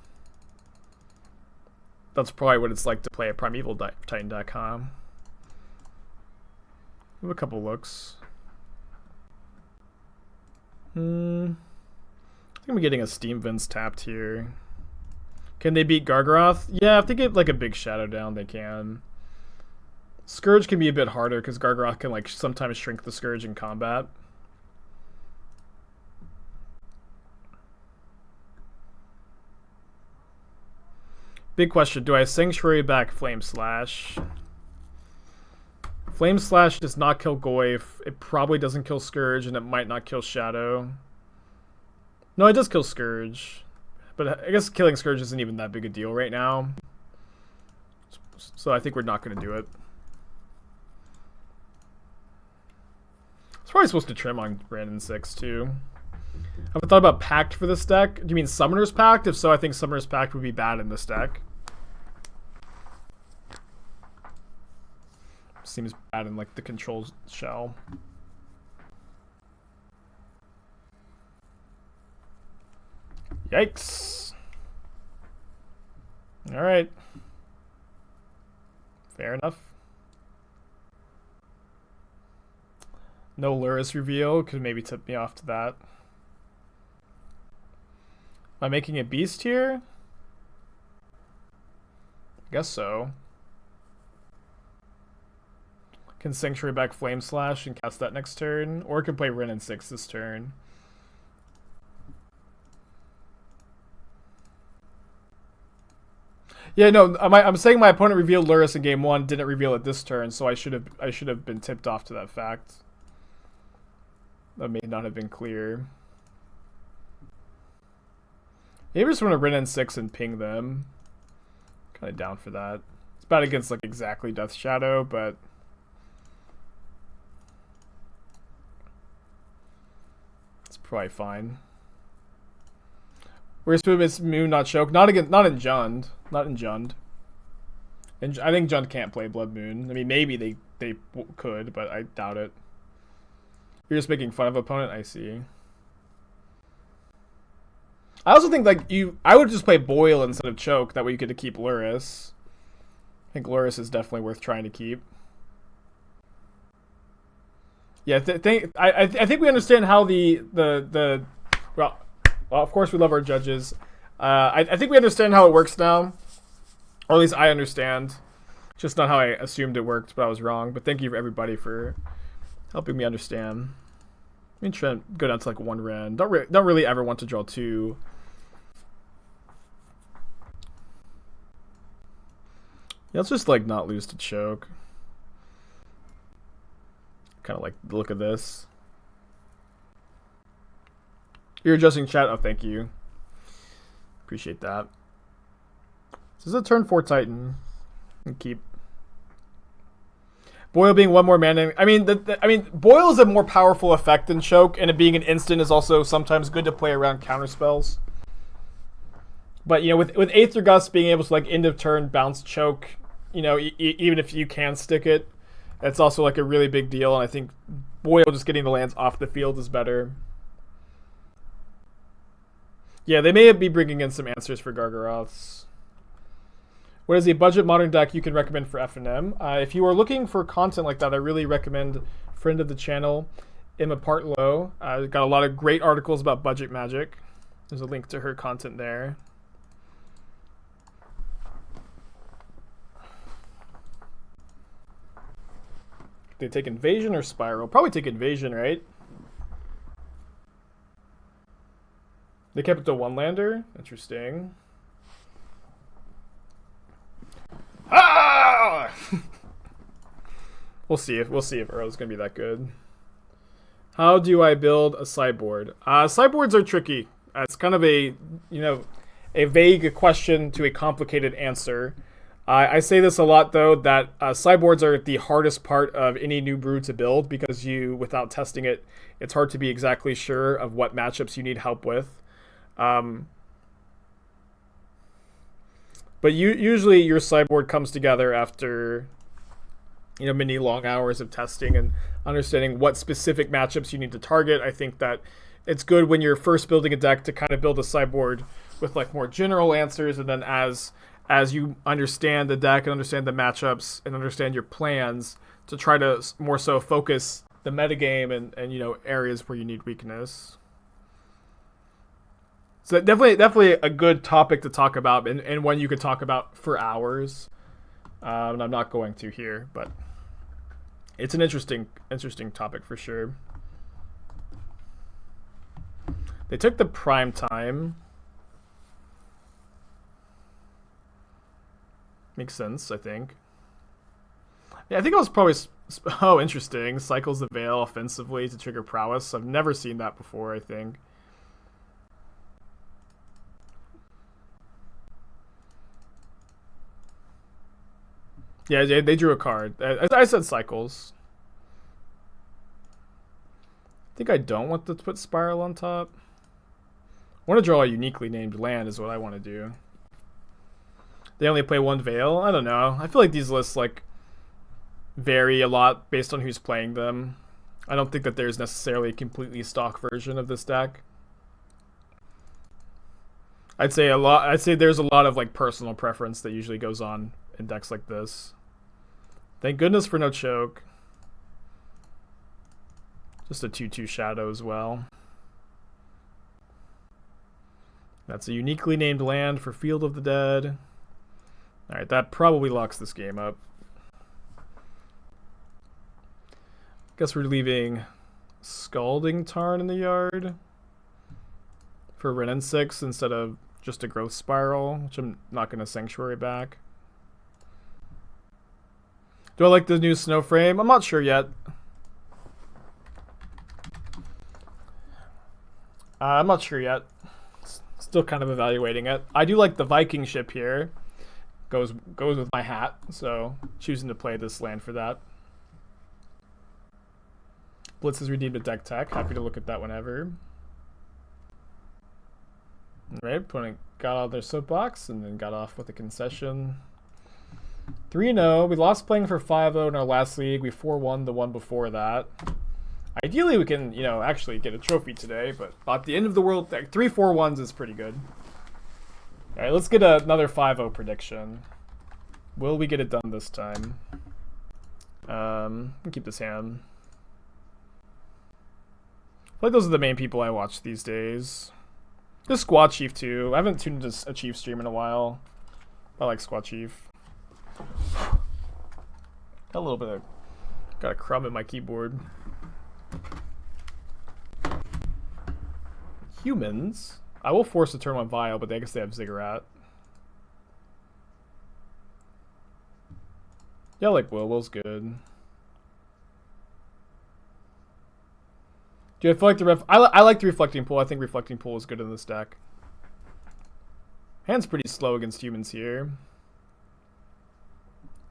That's probably what it's like to play a Primeval Titan deck, huh? We have a couple looks. I think I'm getting a Steam Vince tapped here. Can they beat Gargaroth? Yeah, if they get like a big Shadow down, they can. Scourge can be a bit harder because Gargaroth can like sometimes shrink the Scourge in combat. Big question, do I Sanctuary back Flame Slash? Flame Slash does not kill Goyf. It probably doesn't kill Scourge, and it might not kill Shadow. No, it does kill Scourge. But I guess killing Scourge isn't even that big a deal right now. So I think we're not going to do it. It's probably supposed to trim on Wrenn and Six, too. Have I thought about Pact for this deck? Do you mean Summoner's Pact? If so, I think Summoner's Pact would be bad in this deck. seems bad in like the control shell. Yikes. All right. Fair enough. No Luris reveal could maybe tip me off to that. Am I making a beast here? I guess so. Can Sanctuary back Flame Slash and cast that next turn, or can play Wrenn and Six this turn. Yeah, no, I'm saying my opponent revealed Luris in game 1, didn't reveal it this turn, so I should have been tipped off to that fact. That may not have been clear. Maybe I just want to Wrenn and Six and ping them. Kind of down for that. It's bad against like exactly Death Shadow, but it's probably fine. Where's Moon not choke? Not in Jund. Not in Jund. And I think Jund can't play Blood Moon. I mean, maybe they could, but I doubt it. You're just making fun of opponent? I see. I also think like I would just play Boil instead of Choke. That way you get to keep Luris. I think Luris is definitely worth trying to keep. Yeah, I think we understand how the well, of course we love our judges. I think we understand how it works now, or at least I understand. Just not how I assumed it worked, but I was wrong. But thank you for everybody for helping me understand. I'm trying to go down to like 1 Wrenn. Don't really ever want to draw 2. Yeah, let's just like not lose to Choke. Kind of like the look of this. You're adjusting chat. Oh, thank you. Appreciate that. This is a turn 4 Titan. And keep. Boil being 1 more mana. I mean, Boil is a more powerful effect than Choke, and it being an instant is also sometimes good to play around counter spells. But you know, with Aether Gust being able to like end of turn bounce Choke, you know, even if you can stick it, it's also like a really big deal. And I think Boil just getting the lands off the field is better. Yeah, they may be bringing in some answers for Gargaroths. What is a budget modern deck you can recommend for FNM? If you are looking for content like that, I really recommend friend of the channel, Emma Partlow. Got a lot of great articles about budget Magic. There's a link to her content there. They take Invasion or Spiral? Probably take Invasion, right? They kept it to 1-lander? Interesting. Ah! We'll see if Earl's gonna be that good. How do I build a sideboard? Sideboards are tricky. It's kind of a vague question to a complicated answer. I say this a lot though, that sideboards are the hardest part of any new brew to build because without testing it, it's hard to be exactly sure of what matchups you need help with. But usually your sideboard comes together after many long hours of testing and understanding what specific matchups you need to target. I think that it's good when you're first building a deck to kind of build a sideboard with like more general answers, and then as you understand the deck and understand the matchups and understand your plans, to try to more so focus the metagame and areas where you need weakness. So definitely a good topic to talk about, and one you could talk about for hours. And I'm not going to here, but it's an interesting topic for sure. They took the prime time. Makes sense, I think. Yeah, I think it was probably... Oh, interesting. Cycles the Veil offensively to trigger prowess. I've never seen that before, I think. Yeah, they drew a card. I said cycles. I think I don't want to put Spiral on top. I want to draw a uniquely named land is what I want to do. They only play 1 Veil? I don't know. I feel like these lists, like... vary a lot based on who's playing them. I don't think that there's necessarily a completely stock version of this deck. I'd say there's a lot of like personal preference that usually goes on in decks like this. Thank goodness for no choke. Just a 2/2 shadow as well. That's a uniquely named land for Field of the Dead. Alright, that probably locks this game up. Guess we're leaving Scalding Tarn in the yard for Wrenn and Six instead of just a Growth Spiral, which I'm not going to Sanctuary back. Do I like the new Snow Frame? I'm not sure yet. I'm not sure yet. Still kind of evaluating it. I do like the Viking ship here. Goes with my hat, so choosing to play this land for that. Blitz has redeemed a deck tech. Happy to look at that whenever. Alright, opponent got out of their soapbox and then got off with a concession. 3-0. We lost playing for 5-0 in our last league. We 4-1 the one before that. Ideally, we can, actually get a trophy today, but at the end of the world, 3-4-1s is pretty good. Alright, let's get another 5-0 prediction. Will we get it done this time? I'll keep this hand. I feel like those are the main people I watch these days. This Squad Chief too. I haven't tuned into a Chief stream in a while. I like Squad Chief. Got a crumb in my keyboard. Humans. I will force a turn on Vile, but I guess they have Ziggurat. Yeah, like Will's good. Do I feel like I like the Reflecting Pool. I think Reflecting Pool is good in this deck. Hand's pretty slow against humans here.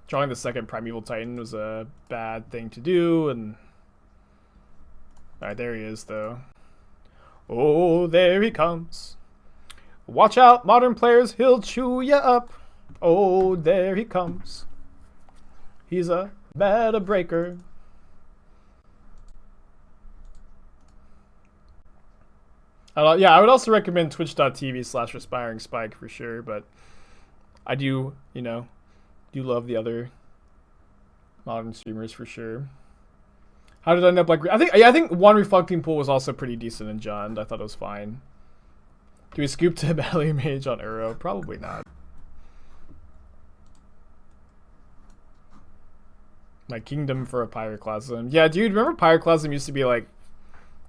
Drawing the second Primeval Titan was a bad thing to do, and alright, there he is though. Oh, there he comes. Watch out, modern players, he'll chew ya up. Oh, there he comes. He's a meta breaker. Yeah, I would also recommend twitch.tv/Respiring Spike for sure, but I do love the other modern streamers for sure. How did I end up like... I think one Reflecting Pool was also pretty decent in Jund. I thought it was fine. Do we scoop to Battle Mage on Uro? Probably not. My Kingdom for a Pyroclasm. Yeah, dude, remember Pyroclasm used to be like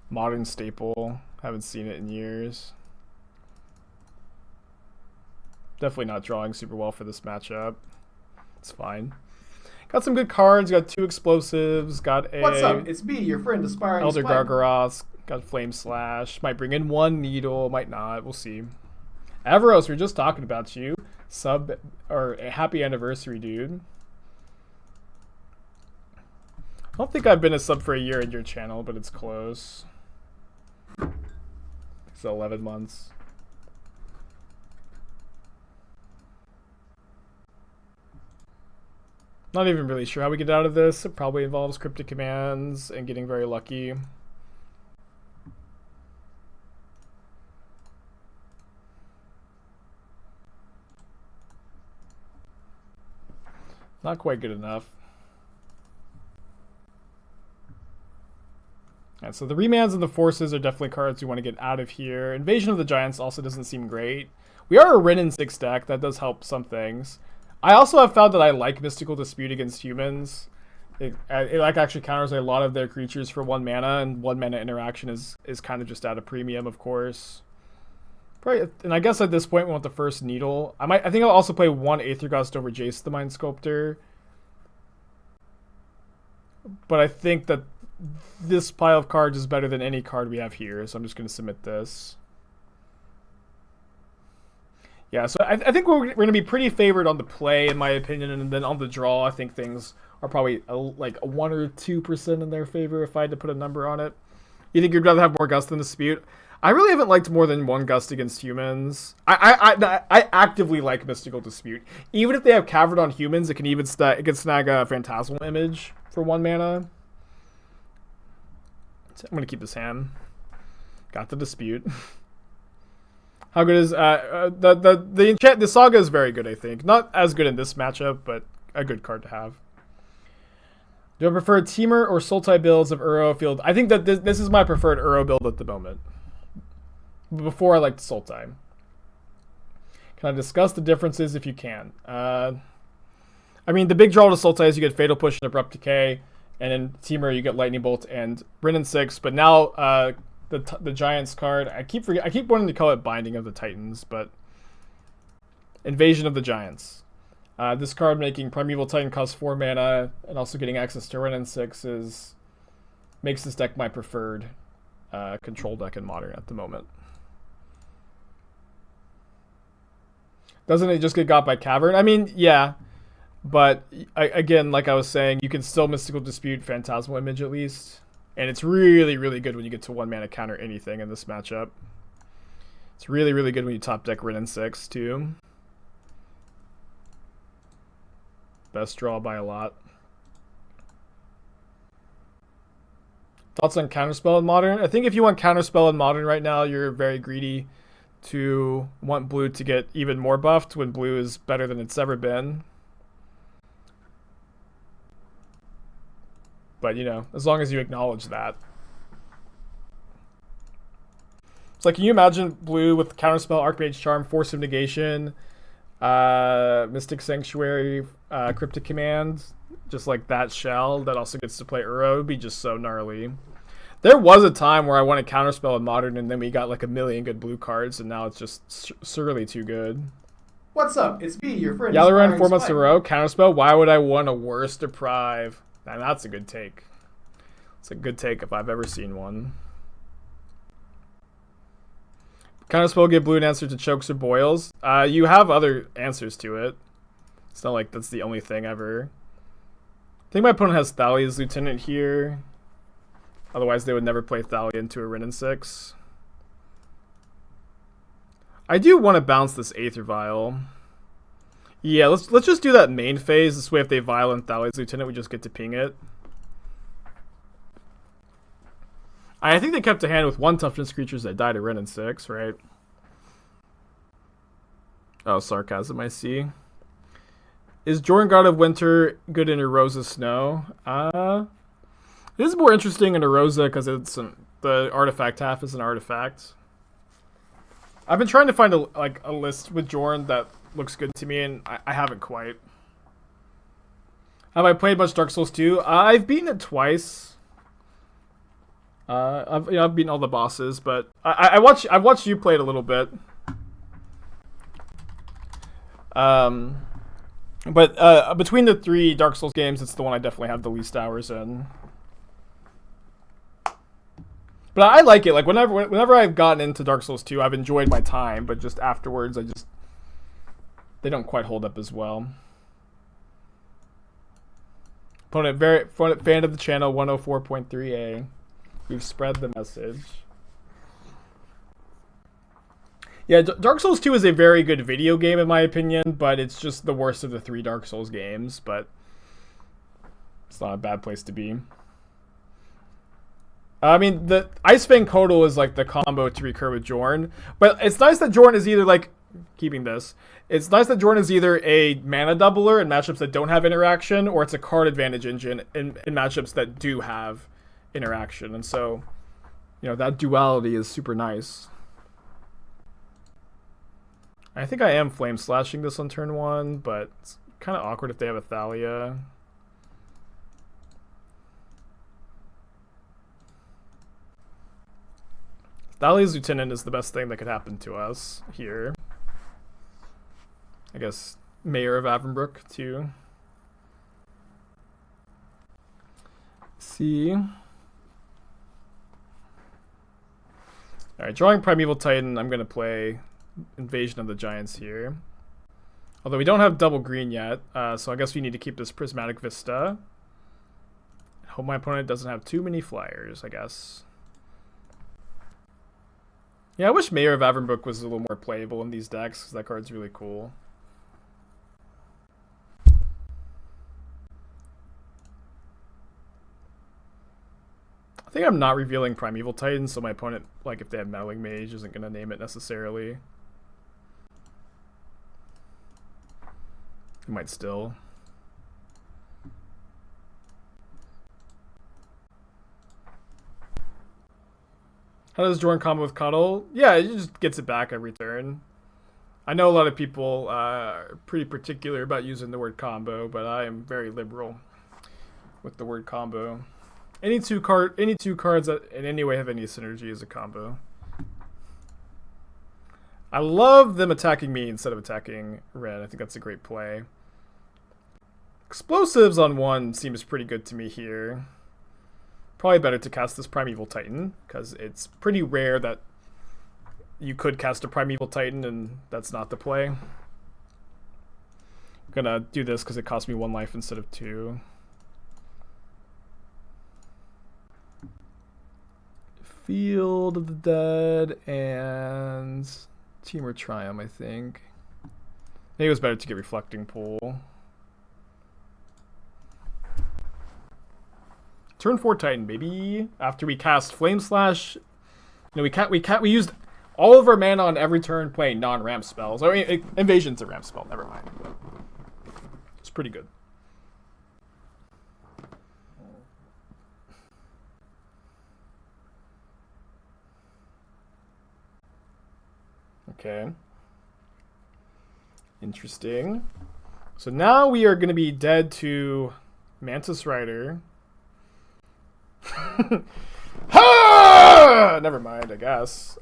modern staple? Haven't seen it in years. Definitely not drawing super well for this matchup. It's fine. Got some good cards. Got 2 explosives. Got a... What's up? It's me, your friend, Aspiring Elder Spike. Gargaroth. Got Flame Slash. Might bring in 1 Needle. Might not. We'll see. Averos, we were just talking about you. Happy anniversary, dude. I don't think I've been a sub for a year in your channel, but it's close. It's 11 months. Not even really sure how we get out of this. It probably involves Cryptic Commands and getting very lucky. Not quite good enough. And so the Remands and the Forces are definitely cards we want to get out of here. Invasion of the Giants also doesn't seem great. We are a Wrenn and Six deck. That does help some things. I also have found that I like Mystical Dispute against humans. It like actually counters a lot of their creatures for 1 mana, and 1 mana interaction is kind of just at a premium, of course. Probably, and I guess at this point we want the first Needle. I think I'll also play 1 Aether Gust over Jace the Mind Sculptor. But I think that this pile of cards is better than any card we have here, so I'm just going to submit this. Yeah, so I think we're going to be pretty favored on the play, in my opinion, and then on the draw, I think things are probably like a 1 or 2% in their favor if I had to put a number on it. You think you'd rather have more Gust than Dispute? I really haven't liked more than one Gust against humans. I actively like Mystical Dispute. Even if they have Cavern on humans, it can even it can snag a Phantasmal Image for 1 mana. So I'm gonna keep this hand. Got the Dispute. How good is the Saga is very good, I think. Not as good in this matchup, but a good card to have. Do I prefer Temur or Sultai builds of Uro field? I think that this is my preferred Uro build at the moment. Before I liked Sultai. Can I discuss the differences if you can? I mean, the big draw to Sultai is you get Fatal Push and Abrupt Decay, and in Temur you get Lightning Bolt and Wrenn and Six. But now the Giants card, I keep wanting to call it Binding of the Titans, but Invasion of the Giants. This card making Primeval Titan cost 4 mana and also getting access to Wrenn and Six makes this deck my preferred control deck in Modern at the moment. Doesn't it just get got by Cavern? I mean, yeah. But, again, like I was saying, you can still Mystical Dispute Phantasmal Image at least. And it's really, really good when you get to 1 mana counter anything in this matchup. It's really, really good when you top deck Wrenn and Six, too. Best draw by a lot. Thoughts on Counterspell in Modern? I think if you want Counterspell in Modern right now, you're very greedy to want blue to get even more buffed when blue is better than it's ever been. But, you know, as long as you acknowledge that. It's like, can you imagine blue with Counterspell, Archmage Charm, Force of Negation, Mystic Sanctuary, Cryptic Command, just like that shell that also gets to play Uro? It would be just so gnarly. There was a time where I wanted Counterspell in Modern, and then we got like a million good blue cards, and now it's just surely too good. What's up? It's me, your friend. Yalaran 4 months in a row. Counterspell. Why would I want a worse Deprive? Now, that's a good take. It's a good take if I've ever seen one. Counterspell give blue an answer to chokes or boils. You have other answers to it. It's not like that's the only thing ever. I think my opponent has Thalia's Lieutenant here. Otherwise, they would never play Thalia into a Wrenn and Six. I do want to bounce this Aether Vial. Yeah, let's just do that main phase. This way, if they Vial and Thalia's Lieutenant, we just get to ping it. I think they kept a hand with 1 toughness creatures that died at Wrenn and Six, right? Oh, sarcasm, I see. Is Jordan God of Winter good in Erosa Snow? This is more interesting in Erosa because the artifact half is an artifact. I've been trying to find a list with Jordan that looks good to me, and I haven't quite. Have I played much Dark Souls 2? I've beaten it twice. I've beaten all the bosses, but I've watched you play it a little bit. But between the 3 Dark Souls games, it's the one I definitely have the least hours in. But I like it. Like whenever I've gotten into Dark Souls 2, I've enjoyed my time, but just afterwards, they don't quite hold up as well. Opponent fan of the channel 104.3A. We've spread the message. Yeah, Dark Souls 2 is a very good video game in my opinion, but it's just the worst of the 3 Dark Souls games, but it's not a bad place to be. I mean, the Ice Fang Kotal is like the combo to recur with Jorn, but it's nice that Jorn is either like, keeping this, it's nice that Jorn is either a mana doubler in matchups that don't have interaction, or it's a card advantage engine in matchups that do have interaction, and so, you know, that duality is super nice. I think I am Flame Slashing this on turn 1, but it's kind of awkward if they have a Thalia. Thalia's Lieutenant is the best thing that could happen to us here. I guess Mayor of Avonbrook, too. See. Alright, drawing Primeval Titan, I'm going to play Invasion of the Giants here. Although we don't have double green yet, so I guess we need to keep this Prismatic Vista. Hope my opponent doesn't have too many flyers, I guess. Yeah, I wish Mayor of Avernbrook was a little more playable in these decks, because that card's really cool. I think I'm not revealing Primeval Titan, so my opponent, like if they have Meddling Mage, isn't going to name it necessarily. He might still. How does Jordan combo with Cuddle? Yeah, it just gets it back every turn. I know a lot of people are pretty particular about using the word combo, but I am very liberal with the word combo. Any two cards that in any way have any synergy is a combo. I love them attacking me instead of attacking Wrenn. I think that's a great play. Explosives on one seems pretty good to me here. Probably better to cast this Primeval Titan, because it's pretty rare that you could cast a Primeval Titan and that's not the play. I'm gonna do this because it cost me 1 life instead of 2. Field of the Dead and Temur Triumph, I think. Maybe it was better to get Reflecting Pool. Turn 4 Titan, baby. After we cast Flame Slash, we used all of our mana on every turn playing non-ramp spells. I mean, Invasion's a ramp spell. Never mind. It's pretty good. Okay. Interesting. So now we are going to be dead to Mantis Rider. Never mind, I guess.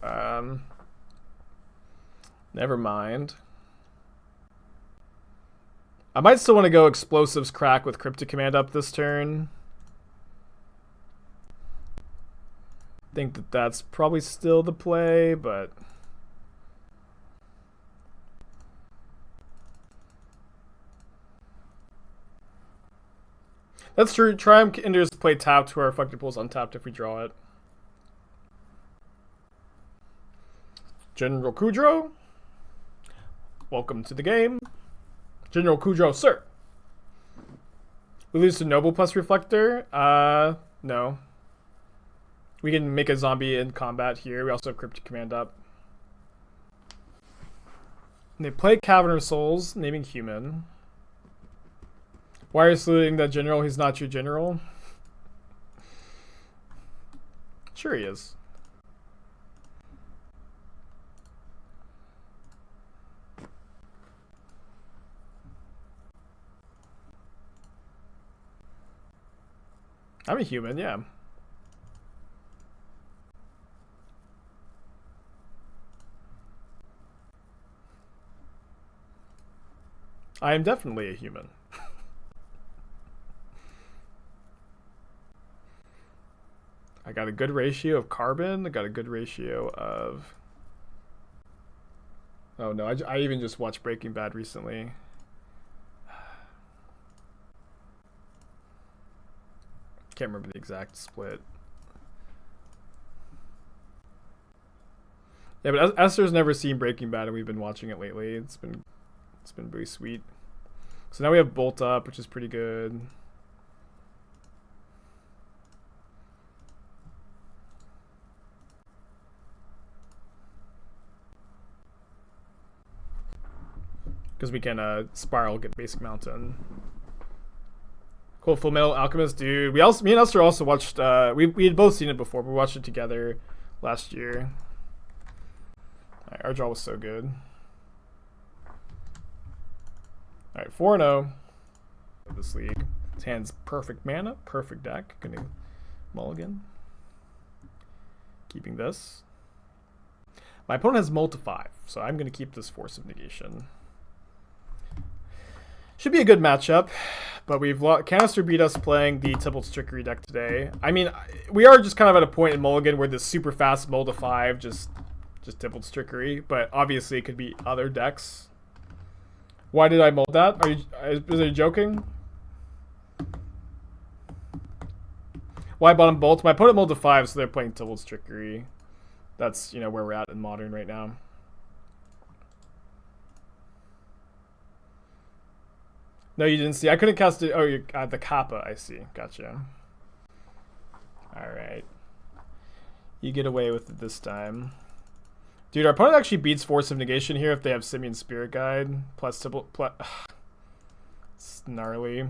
Never mind. I might still want to go Explosives Crack with Cryptic Command up this turn. Think that that's probably still the play, but that's true. Triumph can just play tapped where our Reflecting Pool is untapped if we draw it. General Kudro, welcome to the game. General Kudro, sir. We lose to Noble plus Reflector? No. We can make a zombie in combat here. We also have Cryptic Command up. And they play Cavern of Souls, naming human. Why are you saluting that general? He's not your general. Sure he is. I'm a human, yeah. I am definitely a human. I got a good ratio of carbon. I got a good ratio of... Oh no, I even just watched Breaking Bad recently. Can't remember the exact split. Yeah, but Esther's never seen Breaking Bad, and we've been watching it lately. It's been very sweet. So now we have Bolt up, which is pretty good. Because we can spiral, get Basic Mountain. Cool, Full Metal Alchemist, dude. Me and Esther also watched. We had both seen it before, but we watched it together last year. Alright, our draw was so good. Alright, 4-0 of this league. His hand's perfect mana, perfect deck. Gonna mulligan. Keeping this. My opponent has Multi-5, so I'm gonna keep this Force of Negation. Should be a good matchup, but Canister beat us playing the Tibble's Trickery deck today. I mean, we are just kind of at a point in Mulligan where this super fast Mold of 5 just Tibble's Trickery, but obviously it could be other decks. Why did I mold that? Is it joking? Why bottom Bolt? My opponent molded 5, so they're playing Tibble's Trickery. That's, you know, where we're at in Modern right now. No, you didn't see. I couldn't cast it. Oh, you the Kappa. I see. Gotcha. All right. You get away with it this time. Dude, our opponent actually beats Force of Negation here if they have Simian Spirit Guide. Plus, it's gnarly.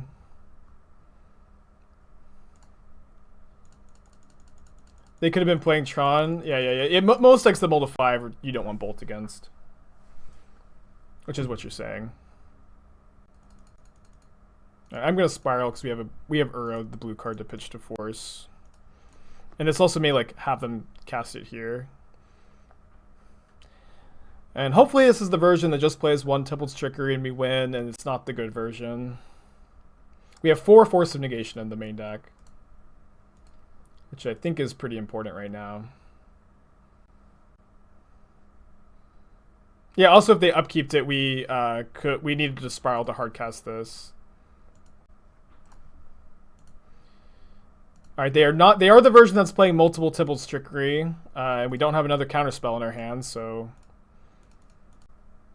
They could have been playing Tron. Yeah. Most decks that mold a 5 you don't want Bolt against. Which is what you're saying. I'm gonna Spiral because we have Uro, the blue card, to pitch to Force. And this also may like have them cast it here. And hopefully this is the version that just plays one Temple's Trickery and we win, and it's not the good version. We have 4 Force of Negation in the main deck, which I think is pretty important right now. Yeah, also if they upkeeped it, we needed to Spiral to hardcast this. Alright, they are the version that's playing multiple Temple's Trickery, and we don't have another counterspell in our hands, so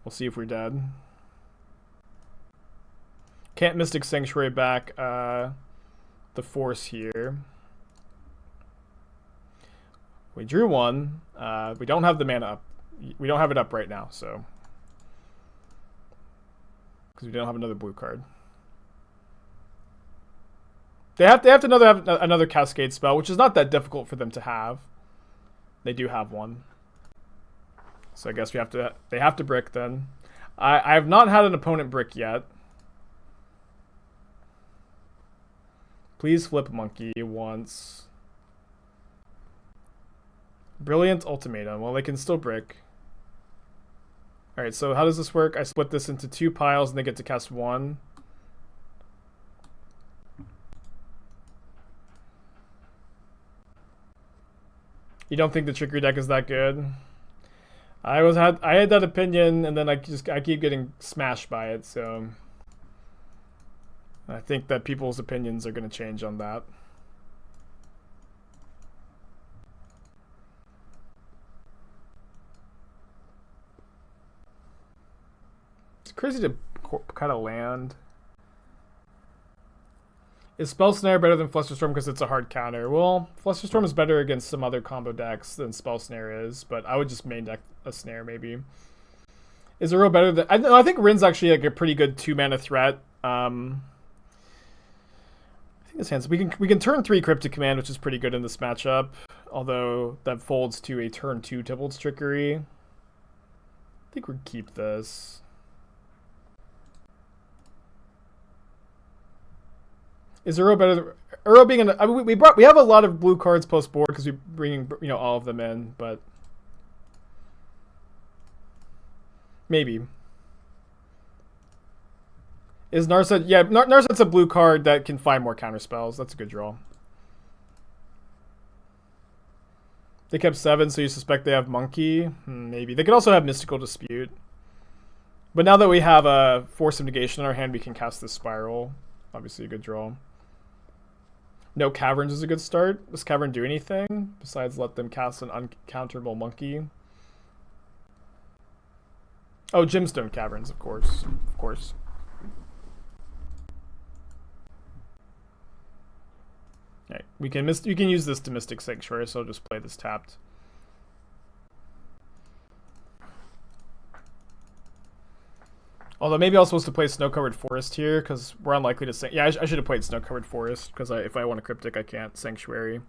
we'll see if we're dead. Can't Mystic Sanctuary back the Force here. We drew one. We don't have the mana up. We don't have it up right now, so because we don't have another blue card. They have to have another Cascade spell, which is not that difficult for them to have. They do have one, so I guess they have to brick then. I have not had an opponent brick yet. Please flip Monkey once. Brilliant Ultimatum. Well, they can still brick. Alright, so how does this work? I split this into 2 piles and they get to cast 1. You don't think the Trickery deck is that good? I had that opinion, and then I keep getting smashed by it, so I think that people's opinions are going to change on that. It's crazy to kind of land. Is Spell Snare better than Flusterstorm because it's a hard counter? Well, Flusterstorm is better against some other combo decks than Spell Snare is, but I would just main deck a Snare maybe. Is Uro better than... I think Wren's actually like a pretty good 2-mana threat. I think his hands... We can turn 3 Cryptic Command, which is pretty good in this matchup, although that folds to a turn 2 Temple's Trickery. I think we'd keep this. Is Uro better than... Uro being an... I mean, we have a lot of blue cards post board because we bringing, you know, all of them in, but maybe. Is Narset... Yeah, Narset's a blue card that can find more counter spells. That's a good draw. They kept 7, so you suspect they have Monkey? Maybe. They could also have Mystical Dispute. But now that we have a Force of Negation in our hand, we can cast this Spiral. Obviously a good draw. No Caverns is a good start. Does Cavern do anything besides let them cast an uncounterable Monkey? Oh, Gemstone Caverns, of course. Of course. Okay, we can use this to Mystic Sanctuary, so I'll just play this tapped. Although maybe I was supposed to play Snow-Covered Forest here, because we're unlikely to... Yeah, I should have played Snow-Covered Forest, because if I want a Cryptic, I can't Sanctuary.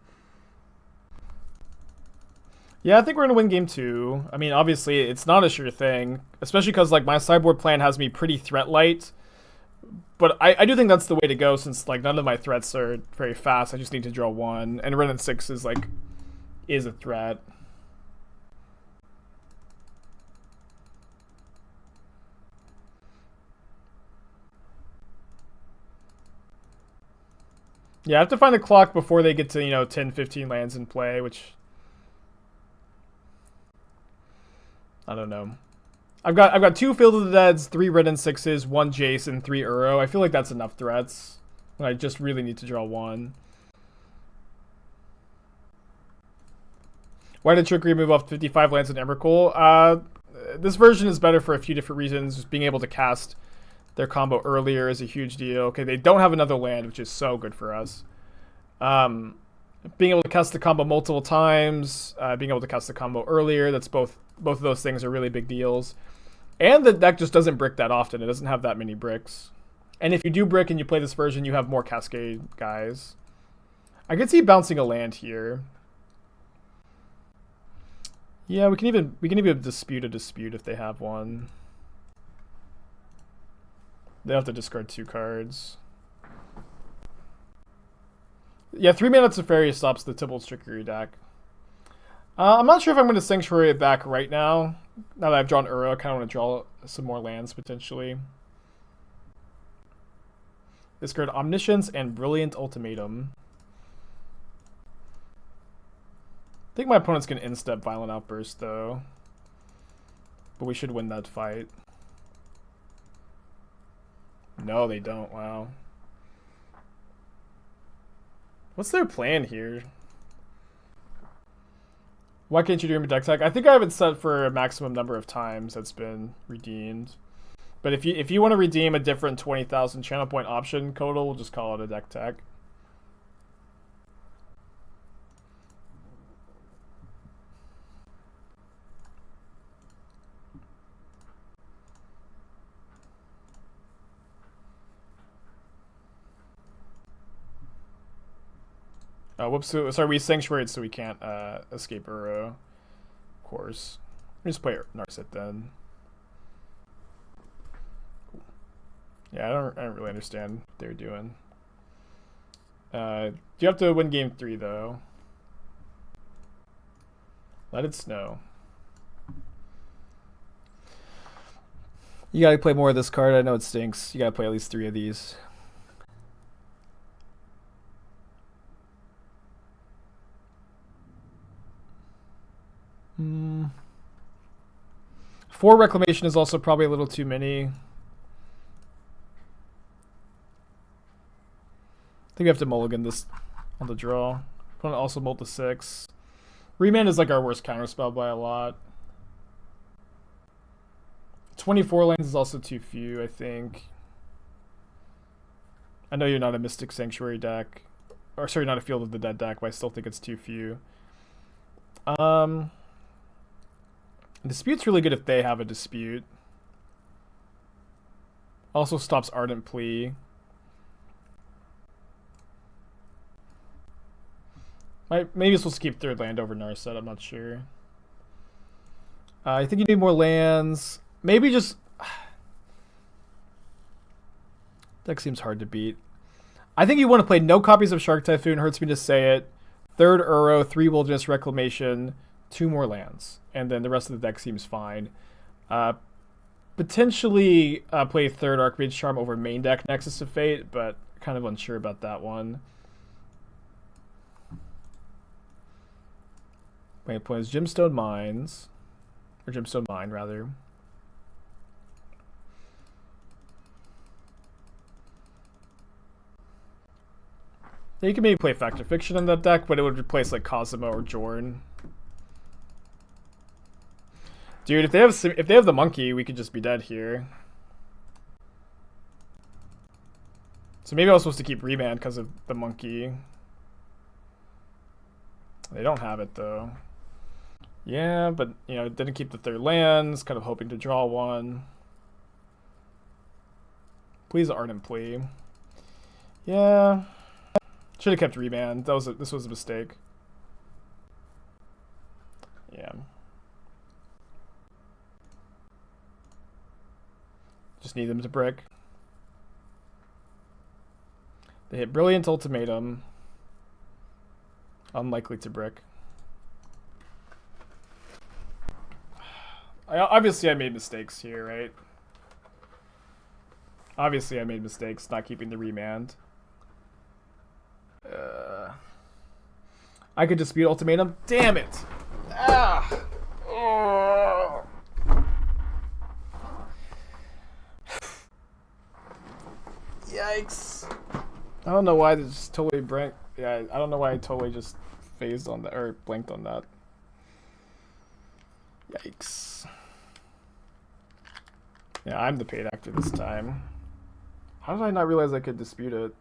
Yeah, I think we're going to win game 2. I mean, obviously, it's not a sure thing, especially because like my sideboard plan has me pretty threat light. But I do think that's the way to go, since like none of my threats are very fast. I just need to draw 1, and Wrenn and Six is a threat. Yeah, I have to find the clock before they get to, you know, 10, 15 lands in play, which... I don't know. I've got 2 Field of the Deads, 3 Wrenn and Sixes, 1 Jace, and 3 Uro. I feel like that's enough threats. I just really need to draw 1. Why did Trickery move off 55 lands in Emrakul? This version is better for a few different reasons. Just being able to cast their combo earlier is a huge deal. Okay, they don't have another land, which is so good for us. Being able to cast the combo multiple times, being able to cast the combo earlier, that's both of those things are really big deals. And the deck just doesn't brick that often. It doesn't have that many bricks. And if you do brick and you play this version, you have more Cascade guys. I could see bouncing a land here. Yeah, we can even dispute a dispute if they have one. They have to discard 2 cards. Yeah, 3 mana Teferi stops the Tybalt's Trickery deck. I'm not sure if I'm going to Sanctuary it back right now. Now that I've drawn Uro, I kind of want to draw some more lands potentially. Discard Omniscience and Brilliant Ultimatum. I think my opponent's going to instep Violent Outburst though. But we should win that fight. No, they don't. Wow. What's their plan here? Why can't you do a deck tag? I think I have it set for a maximum number of times that's been redeemed. But if you want to redeem a different 20,000 channel point option, Kodal, we'll just call it a deck tag. Whoops, sorry, we sanctuaried so we can't escape Uro. Of course. Let me just play Narset then. Yeah, I don't really understand what they're doing. You have to win game 3 though. Let it snow. You gotta play more of this card. I know it stinks. You gotta play at least 3 of these. Hmm. 4 Reclamation is also probably a little too many. I think we have to mulligan this on the draw. Opponent also mult to 6. Remand is like our worst counterspell by a lot. 24 lands is also too few, I think. I know you're not a Mystic Sanctuary deck. Or sorry, not a Field of the Dead deck, but I still think it's too few. Dispute's really good if they have a dispute. Also stops Ardent Plea. Maybe it's supposed to keep 3rd land over Narset, I'm not sure. I think you need more lands. Maybe just... Deck seems hard to beat. I think you want to play no copies of Shark Typhoon, hurts me to say it. 3rd Uro, 3 Wilderness Reclamation, 2 more lands. And then the rest of the deck seems fine. Potentially play 3rd Archmage Charm over main deck Nexus of Fate, but kind of unsure about that one. My point is Gemstone Mines. Or Gemstone Mine, rather. Yeah, you can maybe play Fact or Fiction in that deck, but it would replace like Cosimo or Jorn. Dude, if they have the monkey, we could just be dead here. So maybe I was supposed to keep Remand because of the monkey. They don't have it though. Yeah, but you know, didn't keep the 3rd lands, kind of hoping to draw one. Please Ardent Plea. Yeah. Should have kept Remand. This was a mistake. Yeah. Just need them to brick. They hit Brilliant Ultimatum. Unlikely to brick. Obviously I made mistakes here, right? Obviously I made mistakes not keeping the Remand. I could dispute Ultimatum. Damn it! Ah! Oh. Yikes! I don't know why I just totally I don't know why I totally just phased on that or blanked on that. Yikes. Yeah, I'm the paid actor this time. How did I not realize I could dispute it?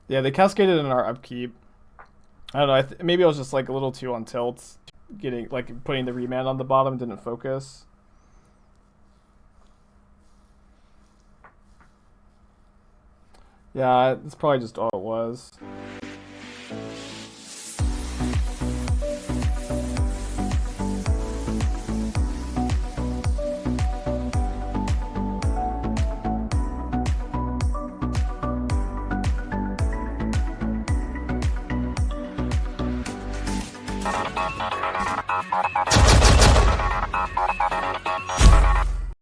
Yeah, they cascaded in our upkeep. I don't know. Maybe I was just like a little too on tilt, putting the Remand on the bottom didn't focus. Yeah, that's probably just all it was.